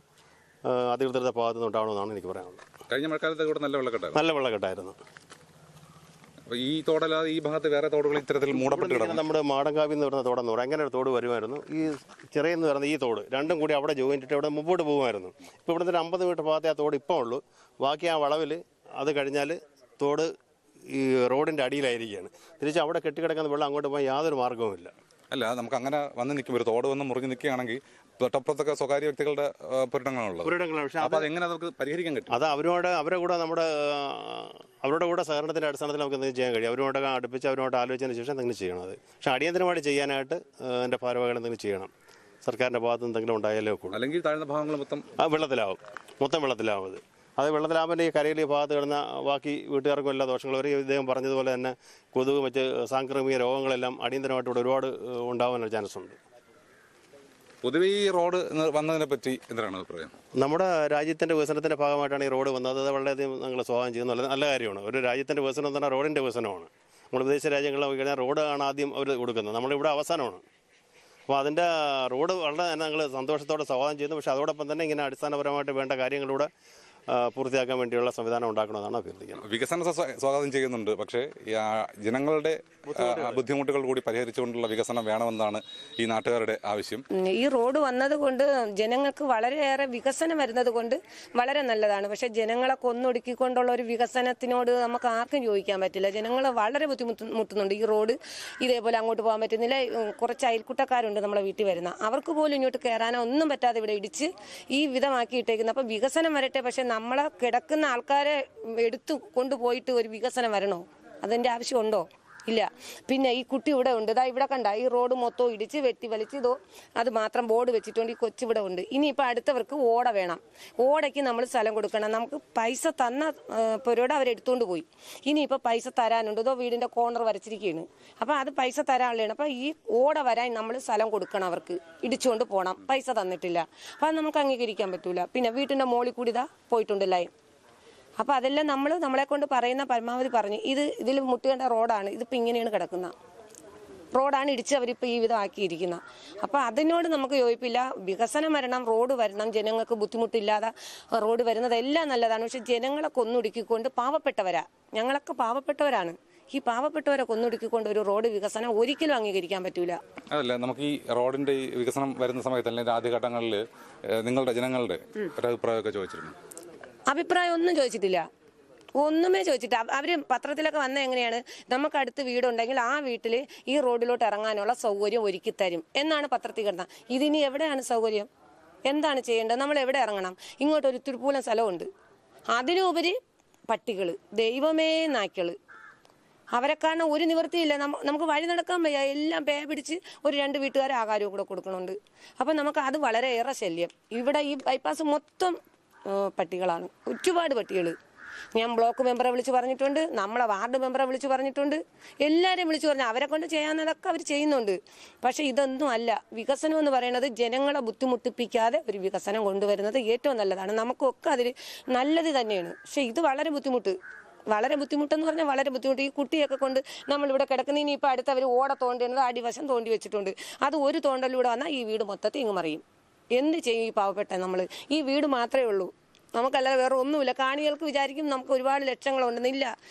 അധികൃതരുടെ ഭാഗത്തു നിന്ന് ഉണ്ടാവണമെന്നാണ് എനിക്ക് പറയാനുള്ളത്. കഴിഞ്ഞ മഴക്കാലത്ത് കൂടെ നല്ല വെള്ളക്കെട്ടായിരുന്നു. അപ്പോൾ ഈ തോടല്ലാതെ ഈ ഭാഗത്ത് വേറെ തോടുകൾ ഇത്തരത്തിൽ മൂടപ്പെട്ട് കിടക്കും. നമ്മുടെ മാടങ്കാവിൽ നിന്ന് വരുന്ന തോടെന്ന് പറയും. അങ്ങനെ ഒരു തോട് വരുമായിരുന്നു. ഈ ചെറിയെന്ന് പറയുന്ന ഈ തോട് രണ്ടും കൂടി അവിടെ ജോയിൻ്റ് ഇട്ട് അവിടെ മുമ്പോട്ട് പോകുമായിരുന്നു. ഇപ്പോൾ ഇവിടുത്തെ 50 മീറ്റർ ഭാഗത്തെ ആ തോട് ഇപ്പോൾ ഉള്ളൂ. ബാക്കി ആ വളവിൽ അത് കഴിഞ്ഞാൽ തോട് ഈ റോഡിൻ്റെ അടിയിലായിരിക്കുകയാണ്. തിരിച്ച് അവിടെ കെട്ടിക്കിടക്കുന്ന വെള്ളം അങ്ങോട്ട് പോകാൻ യാതൊരു മാർഗ്ഗവുമില്ല. അല്ല, നമുക്ക് അങ്ങനെ വന്ന് നിൽക്കും. ഒരു തോട് വന്ന് മുറിഞ്ഞ് നിൽക്കുകയാണെങ്കിൽ തൊട്ടപ്പുറത്തൊക്കെ സ്വകാര്യ വ്യക്തികളുടെ പുരയിടങ്ങളാണുള്ളത്. പക്ഷേ അപ്പോൾ അതെങ്ങനെ നമുക്ക് പരിഹരിക്കാൻ പറ്റും? അത് അവരുടെ കൂടെ സഹകരണത്തിൻ്റെ അടിസ്ഥാനത്തിൽ നമുക്ക് എന്തെങ്കിലും ചെയ്യാൻ കഴിയും. അവരോട് അടുപ്പിച്ച് അവരോട് ആലോചിച്ചതിന് ശേഷം എന്തെങ്കിലും ചെയ്യണം. അത് പക്ഷേ അടിയന്തരമായിട്ട് ചെയ്യാനായിട്ട് എൻ്റെ ഭാരവാഹികൾ എന്തെങ്കിലും ചെയ്യണം. സർക്കാരിൻ്റെ ഭാഗത്ത് എന്തെങ്കിലും ഉണ്ടായാലേ ഒക്കുള്ളൂ. അല്ലെങ്കിൽ താഴ്ന്ന ഭാഗങ്ങൾ മൊത്തം വെള്ളത്തിലാവും, മൊത്തം വെള്ളത്തിലാവും അത്. അത് വെള്ളത്തിലാകുമ്പോൾ ഈ കരയിൽ ഈ ഭാഗത്ത് കിടന്ന ബാക്കി വീട്ടുകാർക്കും എല്ലാ ദോഷങ്ങളും വരും. ഇദ്ദേഹം പറഞ്ഞതുപോലെ തന്നെ കൊതുക് മറ്റ് സാംക്രമിക രോഗങ്ങളെല്ലാം അടിയന്തരമായിട്ട് ഇവിടെ ഒരുപാട് ഉണ്ടാകാനുള്ള ചാൻസ് ഉണ്ട്. പൊതുവെ ഈ റോഡ് വന്നതിനെ പറ്റി എന്താണ് അഭിപ്രായം? നമ്മുടെ രാജ്യത്തിൻ്റെ വികസനത്തിൻ്റെ ഭാഗമായിട്ടാണ് ഈ റോഡ് വന്നത്. അത് വളരെയധികം ഞങ്ങൾ സ്വാഗതം ചെയ്യുന്ന നല്ല കാര്യമാണ്. ഒരു രാജ്യത്തിൻ്റെ വികസനം എന്ന് പറഞ്ഞാൽ റോഡിൻ്റെ വികസനമാണ്. നമ്മൾ വിദേശ രാജ്യങ്ങളിൽ നോക്കി കഴിഞ്ഞാൽ റോഡാണ് ആദ്യം അവർ കൊടുക്കുന്നത്, നമ്മളിവിടെ അവസാനമാണ്. അപ്പോൾ അതിൻ്റെ റോഡ് വളരെ ഞങ്ങൾ സന്തോഷത്തോടെ സ്വാഗതം ചെയ്യുന്നു. പക്ഷേ അതോടൊപ്പം തന്നെ ഇങ്ങനെ അടിസ്ഥാനപരമായിട്ട് വേണ്ട കാര്യങ്ങളിലൂടെ പൂർത്തിയാക്കാൻ വേണ്ടിയുള്ള സംവിധാനം ഉണ്ടാക്കണമെന്നാണ് അഭ്യർത്ഥിക്കുന്നത്. വികസനം സ്വാഗതം ചെയ്യുന്നുണ്ട്, പക്ഷേ ജനങ്ങളുടെ ബുദ്ധിമുട്ടുകൾ കൂടി പരിഹരിച്ചുകൊണ്ടുള്ള വികസനം വേണമെന്നാണ് ഈ നാട്ടുകാരുടെ ആവശ്യം. ഈ റോഡ് വന്നത് കൊണ്ട് ജനങ്ങൾക്ക് വളരെയേറെ വികസനം വരുന്നത് കൊണ്ട് വളരെ നല്ലതാണ്. പക്ഷെ ജനങ്ങളെ കൊന്നൊടുക്കിക്കൊണ്ടുള്ള ഒരു വികസനത്തിനോട് നമുക്ക് ആർക്കും ചോദിക്കാൻ പറ്റില്ല. ജനങ്ങൾ വളരെ ബുദ്ധിമുട്ടുന്നുണ്ട്. ഈ റോഡ് ഇതേപോലെ അങ്ങോട്ട് പോകാൻ പറ്റുന്നില്ല. കുറച്ച് അയൽക്കൂട്ടക്കാരുണ്ട് നമ്മളെ വീട്ടിൽ വരുന്ന, അവർക്ക് പോലും ഇങ്ങോട്ട് കയറാനോ ഒന്നും പറ്റാതെ ഇവിടെ ഇടിച്ച് ഈ വിധമാക്കി ഇട്ടേക്കുന്നത്. അപ്പം വികസനം വരട്ടെ, പക്ഷെ നമ്മളെ കിടക്കുന്ന ആൾക്കാരെ എടുത്തു കൊണ്ടുപോയിട്ട് ഒരു വികസനം വരണോ? അതിൻ്റെ ആവശ്യമുണ്ടോ? ഇല്ല. പിന്നെ ഈ കുട്ടി ഇവിടെ ഉണ്ട്, ഇതാ ഇവിടെ കണ്ട ഈ റോഡ് മൊത്തം ഇടിച്ച് വെട്ടി വലിച്ച് ഇതോ അത് മാത്രം ബോർഡ് വെച്ചിട്ടുണ്ട്. ഈ കൊച്ചിവിടെ ഉണ്ട്. ഇനിയിപ്പോൾ അടുത്തവർക്ക് ഓട വേണം. ഓടയ്ക്ക് നമ്മൾ സ്ഥലം കൊടുക്കണം. നമുക്ക് പൈസ തന്ന പൊരോടെ അവരെടുത്തുകൊണ്ട് പോയി. ഇനിയിപ്പോൾ പൈസ തരാനുണ്ട്. ഇതോ വീടിൻ്റെ കോർണർ വരച്ചിരിക്കുകയാണ്. അപ്പോൾ അത് പൈസ തരാനുള്ളതാണ്. അപ്പോൾ ഈ ഓട വരാൻ നമ്മൾ സ്ഥലം കൊടുക്കണം. അവർക്ക് ഇടിച്ചുകൊണ്ട് പോകണം. പൈസ തന്നിട്ടില്ല. അപ്പോൾ അത് നമുക്ക് അംഗീകരിക്കാൻ പറ്റൂല. പിന്നെ വീട്ടിൻ്റെ മോളിൽ കൂടി ഇതാ പോയിട്ടുണ്ട് ലൈൻ. അപ്പോൾ അതെല്ലാം നമ്മളെ കൊണ്ട് പറയുന്ന പരമാവധി പറഞ്ഞു. ഇതിൽ മുട്ടുകേണ്ട റോഡാണ്. ഇതിപ്പോൾ ഇങ്ങനെയാണ് കിടക്കുന്ന റോഡാണ് ഇടിച്ച് അവരിപ്പോൾ ഈ വിധം ആക്കിയിരിക്കുന്നത്. അപ്പോൾ അതിനോട് നമുക്ക് യോജിപ്പില്ല. വികസനം വരണം, റോഡ് വരണം, ജനങ്ങൾക്ക് ബുദ്ധിമുട്ടില്ലാതെ റോഡ് വരുന്നത് എല്ലാം നല്ലതാണ്. പക്ഷെ ജനങ്ങളെ കൊന്നൊടുക്കിക്കൊണ്ട് ഞങ്ങളൊക്കെ പാവപ്പെട്ടവരാണ്. ഈ പാവപ്പെട്ടവരെ കൊന്നൊടുക്കിക്കൊണ്ട് ഒരു റോഡ് വികസനം ഒരിക്കലും അംഗീകരിക്കാൻ പറ്റൂല. അതല്ല, നമുക്ക് ഈ റോഡിന്റെ ഈ വികസനം വരുന്ന സമയത്ത് അല്ലെങ്കിൽ ആദ്യഘട്ടങ്ങളിൽ നിങ്ങളുടെ ജനങ്ങളുടെ ഒരു അഭിപ്രായമൊക്കെ ചോദിച്ചിരുന്നു? അഭിപ്രായം ഒന്നും ചോദിച്ചിട്ടില്ല, ഒന്നുമേ ചോദിച്ചിട്ട്. അവർ പത്രത്തിലൊക്കെ വന്ന എങ്ങനെയാണ്, നമുക്ക് അടുത്ത് വീടുണ്ടെങ്കിൽ ആ വീട്ടിൽ ഈ റോഡിലോട്ട് ഇറങ്ങാനുള്ള സൗകര്യം ഒരുക്കി തരും എന്നാണ് പത്രത്തിൽ കിടന്നത്. ഇതിനി എവിടെയാണ് സൗകര്യം? എന്താണ് ചെയ്യേണ്ടത്? നമ്മൾ എവിടെ ഇറങ്ങണം? ഇങ്ങോട്ടൊരു തിരുപ്പൂലം സ്ഥലമുണ്ട്, അതിനുപരി പട്ടികൾ, ദൈവമേ നായ്ക്കൾ, അവരെ കാരണം ഒരു നിവൃത്തിയില്ല. നമുക്ക് വഴി നടക്കാൻ വയ്യ. എല്ലാം പേ പിടിച്ച് ഒരു 2 വീട്ടുകാരെ ആഹാരവും കൂടെ കൊടുക്കണുണ്ട്. അപ്പം നമുക്ക് അത് വളരെയേറെ ശല്യം. ഇവിടെ ഈ ബൈപ്പാസ് മൊത്തം പട്ടികളാണ്, ഒരുപാട് പട്ടികൾ. ഞാൻ ബ്ലോക്ക് മെമ്പറെ വിളിച്ച് പറഞ്ഞിട്ടുണ്ട്, നമ്മളെ വാർഡ് മെമ്പറെ വിളിച്ച് പറഞ്ഞിട്ടുണ്ട്, എല്ലാവരെയും വിളിച്ച് പറഞ്ഞു. അവരെ കൊണ്ട് ചെയ്യാവുന്നതൊക്കെ അവർ ചെയ്യുന്നുണ്ട്. പക്ഷേ ഇതൊന്നും അല്ല. വികസനം എന്ന് പറയുന്നത് ജനങ്ങളെ ബുദ്ധിമുട്ടിപ്പിക്കാതെ ഒരു വികസനം കൊണ്ടുവരുന്നത് ഏറ്റവും നല്ലതാണ്. നമുക്കൊക്കെ അതിൽ നല്ലത് തന്നെയാണ്. പക്ഷേ ഇത് വളരെ ബുദ്ധിമുട്ടെന്ന് പറഞ്ഞാൽ വളരെ ബുദ്ധിമുട്ട്. ഈ കുട്ടിയൊക്കെ കൊണ്ട് നമ്മളിവിടെ കിടക്കുന്ന, ഇനിയിപ്പോൾ അടുത്തവർ ഓട തോണ്ടേണ്ടത് അടിവശം തോണ്ടി വെച്ചിട്ടുണ്ട്. അത് ഒരു തോണ്ടലിലൂടെ വന്നാൽ ഈ വീട് മൊത്തത്തിൽ ഇങ്ങ് മറിയും. എന്ത് ചെയ്യും ഈ പാവപ്പെട്ട നമ്മൾ? ഈ വീട് മാത്രമേ ഉള്ളൂ, നമുക്കല്ലാതെ വേറെ ഒന്നുമില്ല. കാണികൾക്ക് വിചാരിക്കും നമുക്ക് ഒരുപാട് ലക്ഷങ്ങളുണ്ടെന്നില്ല.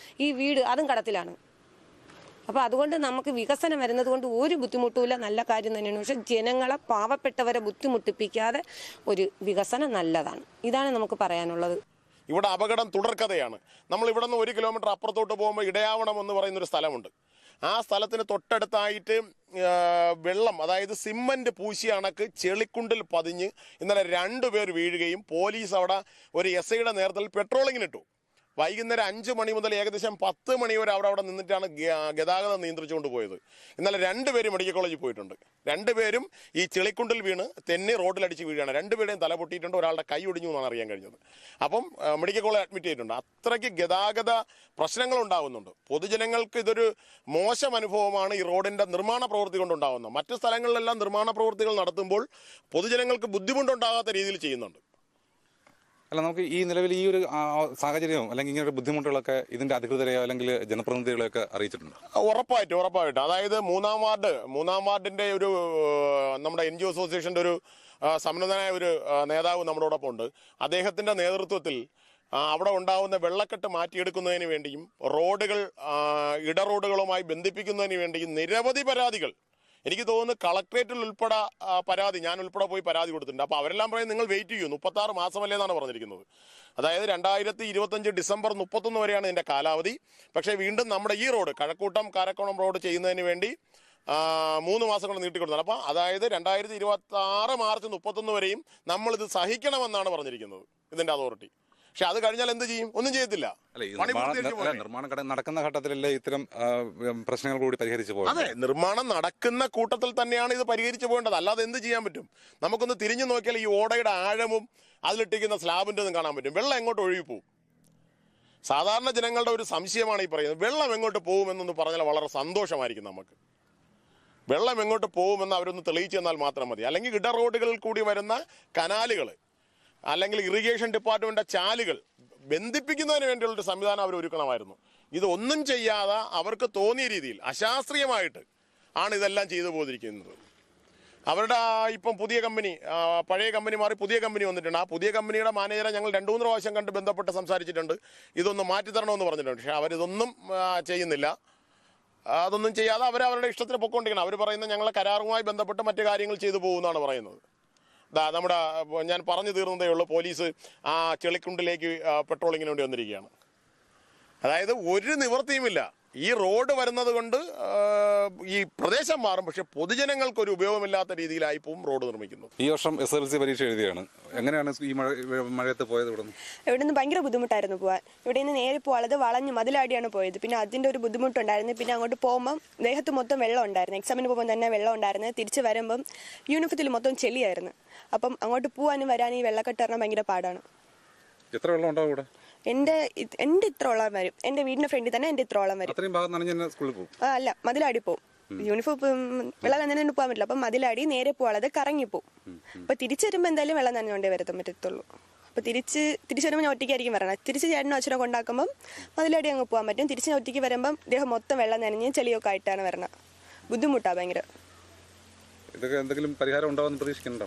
ഈ വീട് അതും കടത്തിലാണ്. അപ്പോൾ അതുകൊണ്ട് നമുക്ക് വികസനം വരുന്നത് കൊണ്ട് ഒരു ബുദ്ധിമുട്ടുമില്ല, നല്ല കാര്യം തന്നെയാണ്. പക്ഷെ ജനങ്ങളെ, പാവപ്പെട്ടവരെ ബുദ്ധിമുട്ടിപ്പിക്കാതെ ഒരു വികസനം നല്ലതാണ്. ഇതാണ് നമുക്ക് പറയാനുള്ളത്. ഇവിടെ അപകടം തുടർക്കഥയാണ്. നമ്മൾ ഇവിടെ നിന്ന് 1 കിലോമീറ്റർ അപ്പുറത്തോട്ട് പോകുമ്പോൾ ഇടയാവണം എന്ന് പറയുന്നൊരു സ്ഥലമുണ്ട്. ആ സ്ഥലത്തിന് തൊട്ടടുത്തായിട്ട് വെള്ളം, അതായത് സിമന്റ് പൂശിയ അണക്ക് ചെളിക്കുണ്ടിൽ പതിഞ്ഞ് ഇന്നലെ 2 പേർ വീഴുകയും പോലീസ് അവിടെ ഒരു SIയുടെ നേതൃത്വത്തിൽ പെട്രോളിങ്ങിനിട്ടു. വൈകുന്നേരം 5 മണി മുതൽ ഏകദേശം 10 മണി വരെ അവിടെ നിന്നിട്ടാണ് ഗതാഗതം നിയന്ത്രിച്ചുകൊണ്ട് പോയത്. ഇന്നലെ 2 പേര് മെഡിക്കൽ കോളേജിൽ പോയിട്ടുണ്ട്. 2 പേരും ഈ ചെളിക്കുണ്ടിൽ വീണ് തെന്നി റോഡിലടിച്ച് വീഴുകയാണ്. 2 പേരുടെയും തല പൊട്ടിയിട്ടുണ്ട്, ഒരാളുടെ കൈ ഒടിഞ്ഞു എന്നാണ് അറിയാൻ കഴിഞ്ഞത്. അപ്പം മെഡിക്കൽ കോളേജ് അഡ്മിറ്റ് ചെയ്തിട്ടുണ്ട്. അത്രയ്ക്ക് ഗതാഗത പ്രശ്നങ്ങൾ ഉണ്ടാകുന്നുണ്ട്. പൊതുജനങ്ങൾക്ക് ഇതൊരു മോശം അനുഭവമാണ് ഈ റോഡിൻ്റെ നിർമ്മാണ പ്രവൃത്തി കൊണ്ടുണ്ടാകുന്നത്. മറ്റു സ്ഥലങ്ങളിലെല്ലാം നിർമ്മാണ പ്രവൃത്തികൾ നടത്തുമ്പോൾ പൊതുജനങ്ങൾക്ക് ബുദ്ധിമുട്ടുണ്ടാകാത്ത രീതിയിൽ ചെയ്യുന്നുണ്ട്. അല്ല, നമുക്ക് ഈ നിലവിൽ ഈ ഒരു സാഹചര്യവും അല്ലെങ്കിൽ ഇങ്ങനെ ഒരു ബുദ്ധിമുട്ടുകളൊക്കെ ഇതിന്റെ അധികൃതരെയോ അല്ലെങ്കിൽ ജനപ്രതിനിധികളെയൊക്കെ അറിയിച്ചിട്ടുണ്ട്? ഉറപ്പായിട്ടും. അതായത് മൂന്നാം വാർഡിന്റെ ഒരു നമ്മുടെ NGO അസോസിയേഷന്റെ ഒരു സന്നദ്ധനായ ഒരു നേതാവ് നമ്മളോടൊപ്പം ഉണ്ട്. അദ്ദേഹത്തിന്റെ നേതൃത്വത്തിൽ അവിടെ ഉണ്ടാകുന്ന വെള്ളക്കെട്ട് മാറ്റിയെടുക്കുന്നതിന് വേണ്ടിയും റോഡുകൾ ഇടറോഡുകളുമായി ബന്ധിപ്പിക്കുന്നതിന് വേണ്ടിയും നിരവധി പരാതികൾ, എനിക്ക് തോന്നുന്നു കളക്ട്രേറ്റിൽ ഉൾപ്പെടെ പരാതി, ഞാൻ ഉൾപ്പെടെ പോയി പരാതി കൊടുത്തിട്ടുണ്ട്. അപ്പോൾ അവരെല്ലാം പറയും നിങ്ങൾ വെയിറ്റ് ചെയ്യൂ, 36 മാസമല്ലേ എന്നാണ് പറഞ്ഞിരിക്കുന്നത്. അതായത് 2025 ഡിസംബർ 31 വരെയാണ് ഇതിൻ്റെ കാലാവധി. പക്ഷേ വീണ്ടും നമ്മുടെ ഈ റോഡ് കഴക്കൂട്ടം കാരക്കോണം റോഡ് ചെയ്യുന്നതിന് വേണ്ടി 3 മാസം കൊണ്ട് നീട്ടിക്കൊടുത്തത്. അപ്പോൾ അതായത് 2026 മാർച്ച് 31 വരെയും നമ്മളിത് സഹിക്കണമെന്നാണ് പറഞ്ഞിരിക്കുന്നത് ഇതിൻ്റെ അതോറിറ്റി. പക്ഷെ അത് കഴിഞ്ഞാൽ എന്ത് ചെയ്യും? ഒന്നും ചെയ്യത്തില്ല. അല്ല, ഈ പണി പൂർത്തീകരിച്ച് പോകണ്ടേ? നിർമ്മാണം നടക്കുന്ന ഘട്ടത്തിലല്ലേ ഇത്തരം പ്രശ്നങ്ങൾ കൂടി പരിഹരിച്ചു പോകുന്നത്? അതെ, നിർമ്മാണം നടക്കുന്ന കൂട്ടത്തിൽ തന്നെയാണ് ഇത് പരിഹരിച്ചു പോകേണ്ടത്. അല്ലാതെ എന്ത് ചെയ്യാൻ പറ്റും? നമുക്കൊന്ന് തിരിഞ്ഞു നോക്കിയാൽ ഈ ഓടയുടെ ആഴവും അതിലിട്ടിരിക്കുന്ന സ്ലാബിൻ്റെ ഒന്നും കാണാൻ പറ്റും. വെള്ളം എങ്ങോട്ട് ഒഴുകി പോകും? സാധാരണ ജനങ്ങളുടെ ഒരു സംശയമാണ് ഈ പറയുന്നത്. വെള്ളം എങ്ങോട്ട് പോകുമെന്നൊന്ന് പറഞ്ഞാൽ വളരെ സന്തോഷമായിരിക്കും നമുക്ക്. വെള്ളം എങ്ങോട്ട് പോകുമെന്ന് അവരൊന്ന് തെളിയിച്ചു തന്നാൽ മാത്രം മതി. അല്ലെങ്കിൽ ഇട റോഡുകളിൽ കൂടി വരുന്ന കനാലുകൾ അല്ലെങ്കിൽ ഇറിഗേഷൻ ഡിപ്പാർട്ട്മെന്റ് ചാലുകൾ ബന്ധിപ്പിക്കുന്നതിന് വേണ്ടിയുള്ളൊരു സംവിധാനം അവർ ഒരുക്കണമായിരുന്നു. ഇതൊന്നും ചെയ്യാതെ അവർക്ക് തോന്നിയ രീതിയിൽ അശാസ്ത്രീയമായിട്ട് ആണ് ഇതെല്ലാം ചെയ്തു പോയിരിക്കുന്നത്. അവരുടെ ഇപ്പം പുതിയ കമ്പനി, പഴയ കമ്പനി മാറി പുതിയ കമ്പനി വന്നിട്ടുണ്ട്. ആ പുതിയ കമ്പനിയുടെ മാനേജറെ ഞങ്ങൾ 2-3 പ്രാവശ്യം കണ്ട് ബന്ധപ്പെട്ട് സംസാരിച്ചിട്ടുണ്ട്. ഇതൊന്ന് മാറ്റിത്തരണമെന്ന് പറഞ്ഞിട്ടുണ്ട്. പക്ഷേ അവരിതൊന്നും ചെയ്യുന്നില്ല. അതൊന്നും ചെയ്യാതെ അവരവരുടെ ഇഷ്ടത്തിന് പൊയ്ക്കൊണ്ടിരിക്കണം. അവർ പറയുന്നത് ഞങ്ങളെ കരാറുമായി ബന്ധപ്പെട്ട് മറ്റു കാര്യങ്ങൾ ചെയ്തു പോകുമെന്നാണ് പറയുന്നത്. നമ്മുടെ ഞാൻ പറഞ്ഞു തീർന്നതേ ഉള്ളൂ, പോലീസ് ആ ചെളിക്കുണ്ടിലേക്ക് പെട്രോളിങ്ങിന് വേണ്ടി വന്നിരിക്കുകയാണ്. അതായത് ഒരു നിവൃത്തിയുമില്ല. ഈ റോഡ് വരുന്നത് കൊണ്ട് ഈ പ്രദേശം മാറും, പക്ഷെ പൊതുജനങ്ങൾക്കൊരു ഉപയോഗമില്ലാത്ത രീതിയിലായി പോവും റോഡ് നിർമ്മിക്കുന്നത്. ഈ വർഷം SSLC പരീക്ഷ എഴുതിയാണ്. എങ്ങനെയാണ് ഈ മഴയത്ത് പോയത്? ഇവിടുന്ന് ഭയങ്കര ബുദ്ധിമുട്ടായിരുന്നു പോകാൻ. ഇവിടെ നിന്ന് നേരെ പോകാതെ വളഞ്ഞ് മതിലാടിയാണ് പോയത്. പിന്നെ അതിൻ്റെ ഒരു ബുദ്ധിമുട്ടുണ്ടായിരുന്നു. പിന്നെ അങ്ങോട്ട് പോകുമ്പം ദേഹത്ത് മൊത്തം വെള്ളം ഉണ്ടായിരുന്നു. എക്സാമിന് പോകുമ്പോൾ തന്നെ വെള്ളം ഉണ്ടായിരുന്നു. തിരിച്ച് വരുമ്പം യൂണിഫോത്തിൽ മൊത്തം ചെളിയായിരുന്നു. അപ്പം അങ്ങോട്ട് പോകാനും വരാനും ഈ വെള്ളക്കെട്ട് പറഞ്ഞാൽ ഭയങ്കര പാടാണ്. എത്ര വെള്ളം ഉണ്ടാവും ഇവിടെ? എൻ്റെ ഇത്രോളം വരും. എൻ്റെ വീടിന്റെ ഫ്രണ്ടിൽ തന്നെ എൻ്റെ ഇത്രോളം വരും. സ്കൂളിൽ പോകും? അല്ല, മതിലാടി പോവും. യൂണിഫോം വെള്ളം നനഞ്ഞു പോകാൻ പറ്റില്ല. അപ്പം മതിലാടി നേരെ പോകാതെ കറങ്ങിപ്പോവും. അപ്പൊ തിരിച്ചു വരുമ്പോൾ എന്തായാലും വെള്ളം നനഞ്ഞുകൊണ്ടേ വരത്തും പറ്റത്തുള്ളൂ. അപ്പൊ തിരിച്ചു വരുമ്പോൾ ഞാൻ ഒറ്റയ്ക്കായിരിക്കും വരണം. തിരിച്ച് ചേട്ടനും അച്ഛനെ കൊണ്ടാക്കുമ്പോൾ മതിലാടി അങ്ങ് പോകാൻ പറ്റും. തിരിച്ച് ഒറ്റയ്ക്ക് വരുമ്പം ദേഹം മൊത്തം വെള്ളം നനഞ്ഞ് ചെളിയൊക്കെ ആയിട്ടാണ് വരണം. ബുദ്ധിമുട്ടാണ് ഭയങ്കര. ഇതൊക്കെ എന്തെങ്കിലും പരിഹാരം ഉണ്ടാവുമെന്ന് പ്രതീക്ഷിക്കുന്നുണ്ടോ?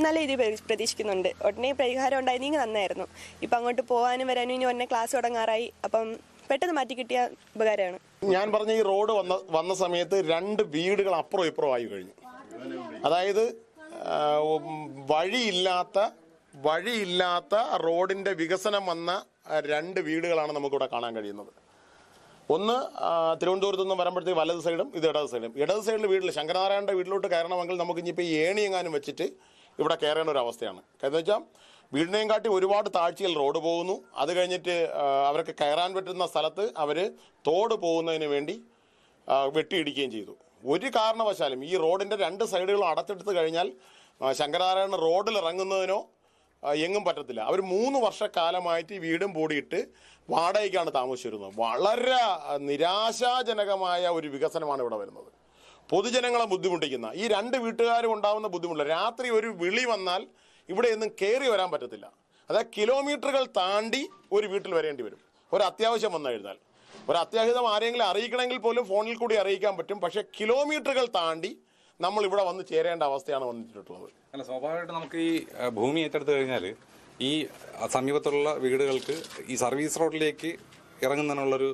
നല്ല രീതിയിൽ പ്രതീക്ഷിക്കുന്നുണ്ട്. ഉടനെ പരിഹാരം ഉണ്ടായിരുന്നെങ്കിൽ നന്നായിരുന്നു. ഇപ്പം അങ്ങോട്ട് പോകാനും വരാനും ഇനി ഉടനെ ക്ലാസ് തുടങ്ങാറായി. അപ്പം പെട്ടെന്ന് മാറ്റി കിട്ടിയ ഉപകാരമാണ്. ഞാൻ പറഞ്ഞ ഈ റോഡ് വന്ന സമയത്ത് 2 വീടുകൾ അപ്പുറം ഇപ്പുറം ആയി കഴിഞ്ഞു. അതായത് വഴിയില്ലാത്ത റോഡിന്റെ വികസനം വന്ന 2 വീടുകളാണ് നമുക്കിവിടെ കാണാൻ കഴിയുന്നത്. ഒന്ന് തിരുവനന്തപുരത്ത് നിന്ന് വരുമ്പോഴത്തേക്ക് വലത് സൈഡും ഇത് ഇടത് സൈഡും. ഇടത് സൈഡിൽ വീട്ടിൽ ശങ്കരനാരായണൻ്റെ വീട്ടിലോട്ട് കയറണമെങ്കിൽ നമുക്ക് ഇനിയിപ്പോൾ ഈ ഏണി എങ്ങാനും വെച്ചിട്ട് ഇവിടെ കയറേണ്ട ഒരു അവസ്ഥയാണ്. എന്ന് വെച്ചാൽ വീടിനെയും കാട്ടി ഒരുപാട് താഴ്ചയിൽ റോഡ് പോകുന്നു. അത് കഴിഞ്ഞിട്ട് അവർക്ക് കയറാൻ പറ്റുന്ന സ്ഥലത്ത് അവർ തോട് പോകുന്നതിന് വേണ്ടി വെട്ടിയിടിക്കുകയും ചെയ്തു. ഒരു കാരണവശാലും ഈ റോഡിൻ്റെ 2 സൈഡുകളും അടച്ചെടുത്ത് കഴിഞ്ഞാൽ ശങ്കരനാരായണ റോഡിൽ ഇറങ്ങുന്നതിനോ എങ്ങും പറ്റത്തില്ല. അവർ 3 വർഷക്കാലമായിട്ട് ഈ വീടും പൂടിയിട്ട് വാടകയ്ക്കാണ് താമസിച്ചിരുന്നത്. വളരെ നിരാശാജനകമായ ഒരു വികസനമാണ് ഇവിടെ വരുന്നത്. പൊതുജനങ്ങളെ ബുദ്ധിമുട്ടിക്കുന്ന ഈ 2 വീട്ടുകാരും ഉണ്ടാകുന്ന ബുദ്ധിമുട്ട്. രാത്രി ഒരു വിളി വന്നാൽ ഇവിടെ ഒന്നും കയറി വരാൻ പറ്റത്തില്ല. അതായത് കിലോമീറ്ററുകൾ താണ്ടി ഒരു വീട്ടിൽ വരേണ്ടി വരും. ഒരു അത്യാവശ്യം വന്നു കഴിഞ്ഞാൽ, ഒരു അത്യാഹിതം ആരെങ്കിലും അറിയിക്കണമെങ്കിൽ പോലും ഫോണിൽ കൂടി അറിയിക്കാൻ പറ്റും. പക്ഷേ കിലോമീറ്ററുകൾ താണ്ടി നമ്മൾ ഇവിടെ വന്ന് ചേരേണ്ട അവസ്ഥയാണ് വന്നിട്ടുള്ളത്. അല്ല, സ്വാഭാവികമായിട്ട് നമുക്ക് ഈ ഭൂമി ഏറ്റെടുത്ത് കഴിഞ്ഞാൽ ഈ സമീപത്തുള്ള വീടുകൾക്ക് ഈ സർവീസ് റോഡിലേക്ക് ഇറങ്ങുന്നതിനുള്ളൊരു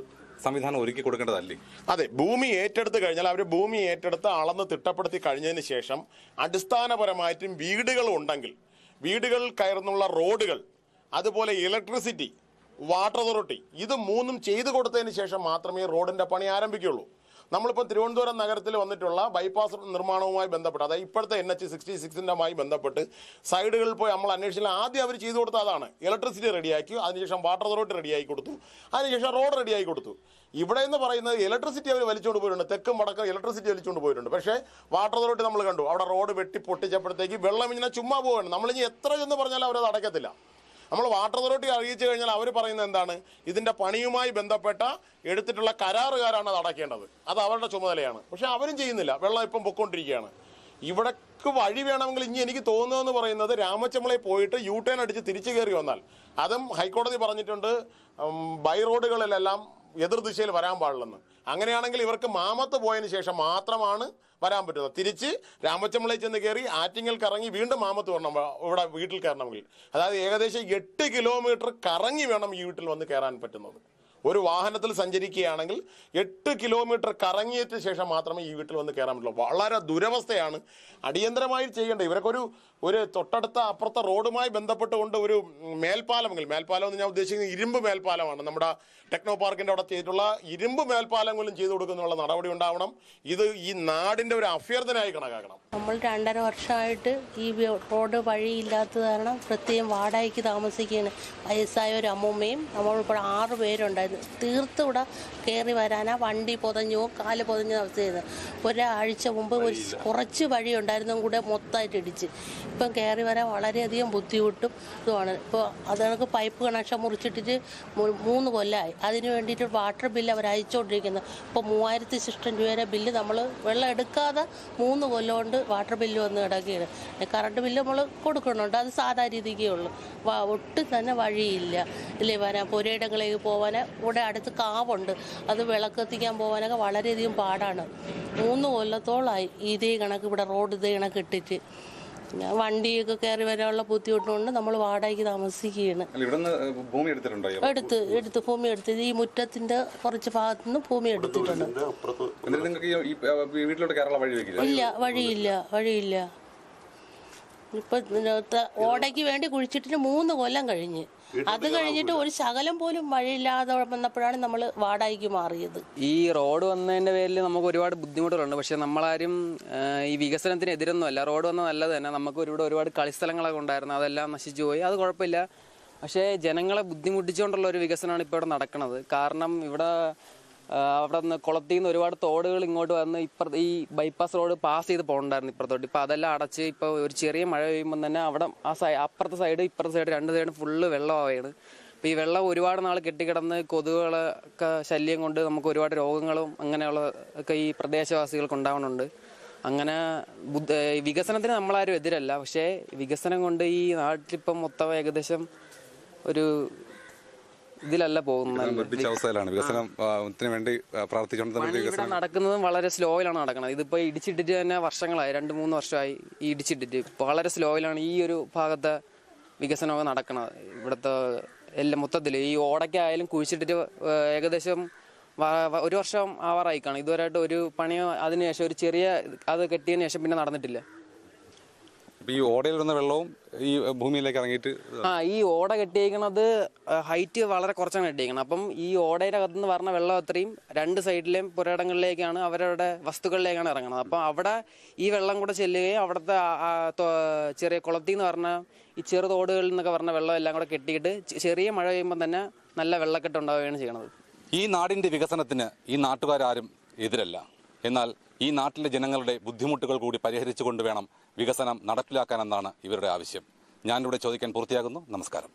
സംവിധാനം ഒരുക്കി കൊടുക്കേണ്ടതല്ലേ? അതെ, ഭൂമി ഏറ്റെടുത്ത് കഴിഞ്ഞാൽ അവർ ഭൂമി ഏറ്റെടുത്ത് അളന്ന് തിട്ടപ്പെടുത്തി കഴിഞ്ഞതിന് ശേഷം അടിസ്ഥാനപരമായിട്ടും വീടുകൾ ഉണ്ടെങ്കിൽ വീടുകളിൽ കയറുന്നുള്ള റോഡുകൾ, അതുപോലെ ഇലക്ട്രിസിറ്റി, വാട്ടർ അതോറിറ്റി, ഇത് 3ഉം ചെയ്തു കൊടുത്തതിന് ശേഷം മാത്രമേ റോഡിൻ്റെ പണി ആരംഭിക്കുകയുള്ളൂ. നമ്മളിപ്പോൾ തിരുവനന്തപുരം നഗരത്തിൽ വന്നിട്ടുള്ള ബൈപ്പാസ് നിർമ്മാണവുമായി ബന്ധപ്പെട്ട്, അതായത് ഇപ്പോഴത്തെ NH-66മായി ബന്ധപ്പെട്ട് സൈഡുകളിൽ പോയി നമ്മൾ അന്വേഷിച്ചാൽ ആദ്യം അവർ ചെയ്തു കൊടുത്ത അതാണ്. ഇലക്ട്രിസിറ്റി റെഡിയാക്കി, അതിനുശേഷം വാട്ടർ അതോറിറ്റി റെഡിയാക്കി കൊടുത്തു, അതിനുശേഷം റോഡ് റെഡിയാക്കി കൊടുത്തു. ഇവിടെ എന്ന് പറയുന്നത് ഇലക്ട്രിസിറ്റി അവർ വലിച്ചുകൊണ്ട് പോയിട്ടുണ്ട്. തെക്കും വടക്കും ഇലക്ട്രിസിറ്റി വലിച്ചുകൊണ്ട് പോയിട്ടുണ്ട്. പക്ഷേ വാട്ടർ അതോറിറ്റി നമ്മൾ കണ്ടു, അവിടെ റോഡ് വെട്ടി പൊട്ടിച്ചപ്പോഴത്തേക്ക് വെള്ളം ഇങ്ങനെ ചുമ്മാ പോവുകയാണ്. നമ്മളിനി എത്ര എന്ന് പറഞ്ഞാൽ അവരത് അടയ്ക്കത്തില്ല. നമ്മൾ വാട്ടർ അതോറിറ്റി അറിയിച്ചു കഴിഞ്ഞാൽ അവർ പറയുന്നത് എന്താണ്? ഇതിൻ്റെ പണിയുമായി ബന്ധപ്പെട്ട എടുത്തിട്ടുള്ള കരാറുകാരാണ് അത് അടയ്ക്കേണ്ടത്, അത് അവരുടെ ചുമതലയാണ്. പക്ഷെ അവരും ചെയ്യുന്നില്ല. വെള്ളം ഇപ്പം പൊയ്ക്കൊണ്ടിരിക്കുകയാണ്. ഇവിടേക്ക് വഴി വേണമെങ്കിൽ ഇനി എനിക്ക് തോന്നുന്നതെന്ന് പറയുന്നത് രാമച്ചമ്പളയിൽ പോയിട്ട് U-ടേൺ അടിച്ച് തിരിച്ചു കയറി വന്നാൽ, അതും ഹൈക്കോടതി പറഞ്ഞിട്ടുണ്ട് ബൈ റോഡുകളിലെല്ലാം എതിർദിശയിൽ വരാൻ പാടില്ലെന്ന്. അങ്ങനെയാണെങ്കിൽ ഇവർക്ക് മാമത്ത് പോയതിന് ശേഷം മാത്രമാണ് വരാൻ പറ്റുന്നത്. തിരിച്ച് രാമച്ചമ്പളയിൽ ചെന്ന് കയറി ആറ്റിങ്ങൽ കറങ്ങി വീണ്ടും മാമത്ത് വരണം ഇവിടെ വീട്ടിൽ കയറണമെങ്കിൽ. അതായത് ഏകദേശം 8 കിലോമീറ്റർ കറങ്ങി വേണം ഈ വീട്ടിൽ വന്ന് കയറാൻ പറ്റുന്നത്. ഒരു വാഹനത്തിൽ സഞ്ചരിക്കുകയാണെങ്കിൽ 8 കിലോമീറ്റർ കറങ്ങിയതിന് ശേഷം മാത്രമേ ഈ വീട്ടിൽ വന്ന് കയറാൻ പറ്റുള്ളൂ. വളരെ ദുരവസ്ഥയാണ്. അടിയന്തരമായി ചെയ്യേണ്ടത് ഇവരൊക്കെ ഒരു തൊട്ടടുത്ത അപ്പുറത്തെ റോഡുമായി ബന്ധപ്പെട്ടുകൊണ്ട് ഒരു മേൽപ്പാലമെങ്കിൽ, മേൽപ്പാലം എന്ന് ഞാൻ ഉദ്ദേശിക്കുന്നത് ഇരുമ്പ് മേൽപ്പാലമാണ്, നമ്മുടെ ടെക്നോ പാർക്കിൻ്റെ അവിടെ ചെയ്തിട്ടുള്ള ഇരുമ്പ് മേൽപ്പാലങ്ങളും ചെയ്തു കൊടുക്കുന്നുള്ള നടപടി ഉണ്ടാവണം. ഇത് ഈ നാടിൻ്റെ ഒരു അഭ്യർത്ഥനയായി കണക്കാക്കണം. നമ്മൾ 2.5 വർഷമായിട്ട് ഈ റോഡ് വഴിയില്ലാത്തത് കാരണം പ്രത്യേകം വാടകയ്ക്ക് താമസിക്കുകയാണ്. വയസ്സായ ഒരു അമ്മൂമ്മയും നമ്മളിപ്പോൾ 6 പേരുണ്ടായിരുന്നു. തീർത്തും ഇവിടെ കയറി വരാനാ വണ്ടി പൊതഞ്ഞോ കാല് പൊതഞ്ഞ അവസ്ഥയായിരുന്നു. ഒരാഴ്ച മുമ്പ് കുറച്ച് വഴി ഉണ്ടായിരുന്നും കൂടെ മൊത്തമായിട്ട് ഇടിച്ച്. ഇപ്പം കയറി വരാൻ വളരെയധികം ബുദ്ധിമുട്ടും ഇതുമാണ്. ഇപ്പോൾ അതങ്ങൾക്ക് പൈപ്പ് കണക്ഷൻ മുറിച്ചിട്ടിട്ട് 3 കൊല്ലമായി. അതിന് വേണ്ടിയിട്ട് വാട്ടർ ബില്ല് അവർ അയച്ചുകൊണ്ടിരിക്കുന്നത്. ഇപ്പോൾ 3000 രൂപയുടെ ബില്ല് നമ്മൾ വെള്ളം എടുക്കാതെ 3 കൊല്ലം കൊണ്ട് വാട്ടർ ബില്ല് വന്ന് കിടക്കുകയാണ്. കറണ്ട് ബില്ല് നമ്മൾ കൊടുക്കുന്നുണ്ട്, അത് സാധാ രീതിക്കേ ഉള്ളൂ. ഒട്ടും തന്നെ വഴിയില്ല ഇല്ലേ വരാൻ. പുരയിടങ്ങളിലേക്ക് പോകാൻ ഇവിടെ അടുത്ത് കാവുണ്ട്, അത് വിളക്കെത്തിക്കാൻ പോകാനൊക്കെ വളരെയധികം പാടാണ്. 3 കൊല്ലത്തോളമായി ഇതേ കണക്ക് ഇവിടെ റോഡ് ഇതേ കണക്ക് ഇട്ടിട്ട്. വണ്ടിയൊക്കെ കയറി വരാനുള്ള ബുദ്ധിമുട്ടുകൊണ്ട് നമ്മൾ വാടകയ്ക്ക് താമസിക്കുകയാണ്. ഭൂമി എടുത്തിട്ടുണ്ടോ? എടുത്ത് ഭൂമി എടുത്ത് ഈ മുറ്റത്തിന്റെ കുറച്ച് ഭാഗത്തുനിന്ന് ഭൂമി എടുത്തിട്ടുണ്ട്. ഇല്ല, വഴിയില്ല. ഇപ്പൊ ഓടയ്ക്ക് വേണ്ടി കുഴിച്ചിട്ടിട്ട് 3 കൊല്ലം കഴിഞ്ഞ്. അത് കഴിഞ്ഞിട്ട് ഒരു ശകലം പോലും വഴിയില്ലാതെ വന്നപ്പോഴാണ് നമ്മൾ വാടകയ്ക്ക് മാറിയത്. ഈ റോഡ് വന്നതിന്റെ പേരിൽ നമുക്ക് ഒരുപാട് ബുദ്ധിമുട്ടുകളുണ്ട്. പക്ഷെ നമ്മളാരും ഈ വികസനത്തിന് എതിരൊന്നുമല്ല. റോഡ് വന്നത് നല്ലത് തന്നെ. നമുക്ക് ഒരുപാട് കളിസ്ഥലങ്ങളൊക്കെ ഉണ്ടായിരുന്നു, അതെല്ലാം നശിച്ചു പോയി. അത് കുഴപ്പമില്ല. പക്ഷേ ജനങ്ങളെ ബുദ്ധിമുട്ടിച്ചുകൊണ്ടുള്ള ഒരു വികസനമാണ് ഇപ്പോൾ ഇവിടെ നടക്കുന്നത്. കാരണം അവിടെ നിന്ന് കുളത്തിൽ നിന്ന് ഒരുപാട് തോടുകൾ ഇങ്ങോട്ട് വന്ന് ഈ ബൈപ്പാസ് റോഡ് പാസ് ചെയ്ത് പോകണ്ടായിരുന്നു ഇപ്പുറത്തോട്ട്. ഇപ്പം അതെല്ലാം അടച്ച് ഇപ്പോൾ ഒരു ചെറിയ മഴ പെയ്യുമ്പോൾ തന്നെ അവിടെ അപ്പുറത്തെ സൈഡ് ഇപ്പുറത്തെ സൈഡ് 2 സൈഡും ഫുള്ള് വെള്ളമാവുകയാണ്. അപ്പോൾ ഈ വെള്ളം ഒരുപാട് നാൾ കെട്ടിക്കിടന്ന് കൊതുകുകളൊക്കെ ശല്യം കൊണ്ട് നമുക്ക് ഒരുപാട് രോഗങ്ങളും അങ്ങനെയുള്ള ഒക്കെ ഈ പ്രദേശവാസികൾക്ക് ഉണ്ടാവുന്നുണ്ട്. അങ്ങനെ വികസനത്തിന് നമ്മളാരും എതിരല്ല. പക്ഷേ വികസനം കൊണ്ട് ഈ നാട്ടിലിപ്പം മൊത്തം ഏകദേശം ഒരു ഇതിലല്ല പോകുന്നത്. നടക്കുന്നതും വളരെ സ്ലോയിലാണ് നടക്കുന്നത്. ഇതിപ്പോ ഇടിച്ചിട്ടിട്ട് തന്നെ വർഷങ്ങളായി, 2-3 വർഷമായി ഈ ഇടിച്ചിട്ടിട്ട്. വളരെ സ്ലോയിലാണ് ഈ ഒരു ഭാഗത്തെ വികസനമൊക്കെ നടക്കുന്നത്. ഇവിടുത്തെ എല്ലാം മൊത്തത്തിൽ ഈ ഓടയ്ക്കായാലും കുഴിച്ചിട്ടിട്ട് ഏകദേശം 1 വർഷം ആവാറായി കാണും. ഇതുവരെയായിട്ട് ഒരു പണി അതിനുശേഷം ഒരു ചെറിയ അത് കെട്ടിയതിന് ശേഷം പിന്നെ നടന്നിട്ടില്ല. ഈ ഓടയിൽ വരുന്ന വെള്ളവും ഈ ഭൂമിയിലേക്ക് ഇറങ്ങിയിട്ട് ഈ ഓട കെട്ടിയിരിക്കുന്നത് ഹൈറ്റ് വളരെ കുറച്ചാണ് കെട്ടിയിരിക്കുന്നത്. അപ്പം ഈ ഓടയുടെ അകത്തുനിന്ന് പറഞ്ഞ വെള്ളം അത്രയും 2 സൈഡിലെയും പുരയിടങ്ങളിലേക്കാണ് അവരുടെ വസ്തുക്കളിലേക്കാണ് ഇറങ്ങുന്നത്. അപ്പം അവിടെ ഈ വെള്ളം കൂടെ ചെല്ലുകയും അവിടുത്തെ ചെറിയ കുളത്തിൽ നിന്ന് പറഞ്ഞ ഈ ചെറു തോടുകളിൽ നിന്നൊക്കെ പറഞ്ഞ വെള്ളം എല്ലാം കൂടെ കെട്ടിയിട്ട് ചെറിയ മഴ പെയ്യുമ്പോൾ തന്നെ നല്ല വെള്ളക്കെട്ട് ഉണ്ടാവുകയാണ് ചെയ്യുന്നത്. ഈ നാടിന്റെ വികസനത്തിന് ഈ നാട്ടുകാരും എതിരല്ല. എന്നാൽ ഈ നാട്ടിലെ ജനങ്ങളുടെ ബുദ്ധിമുട്ടുകൾ കൂടി പരിഹരിച്ചുകൊണ്ട് വേണം വികസനം നടപ്പിലാക്കാനെന്നാണ് ഇവരുടെ ആവശ്യം. ഞാനിവിടെ ചോദിക്കാൻ പൂർത്തിയാകുന്നു. നമസ്കാരം.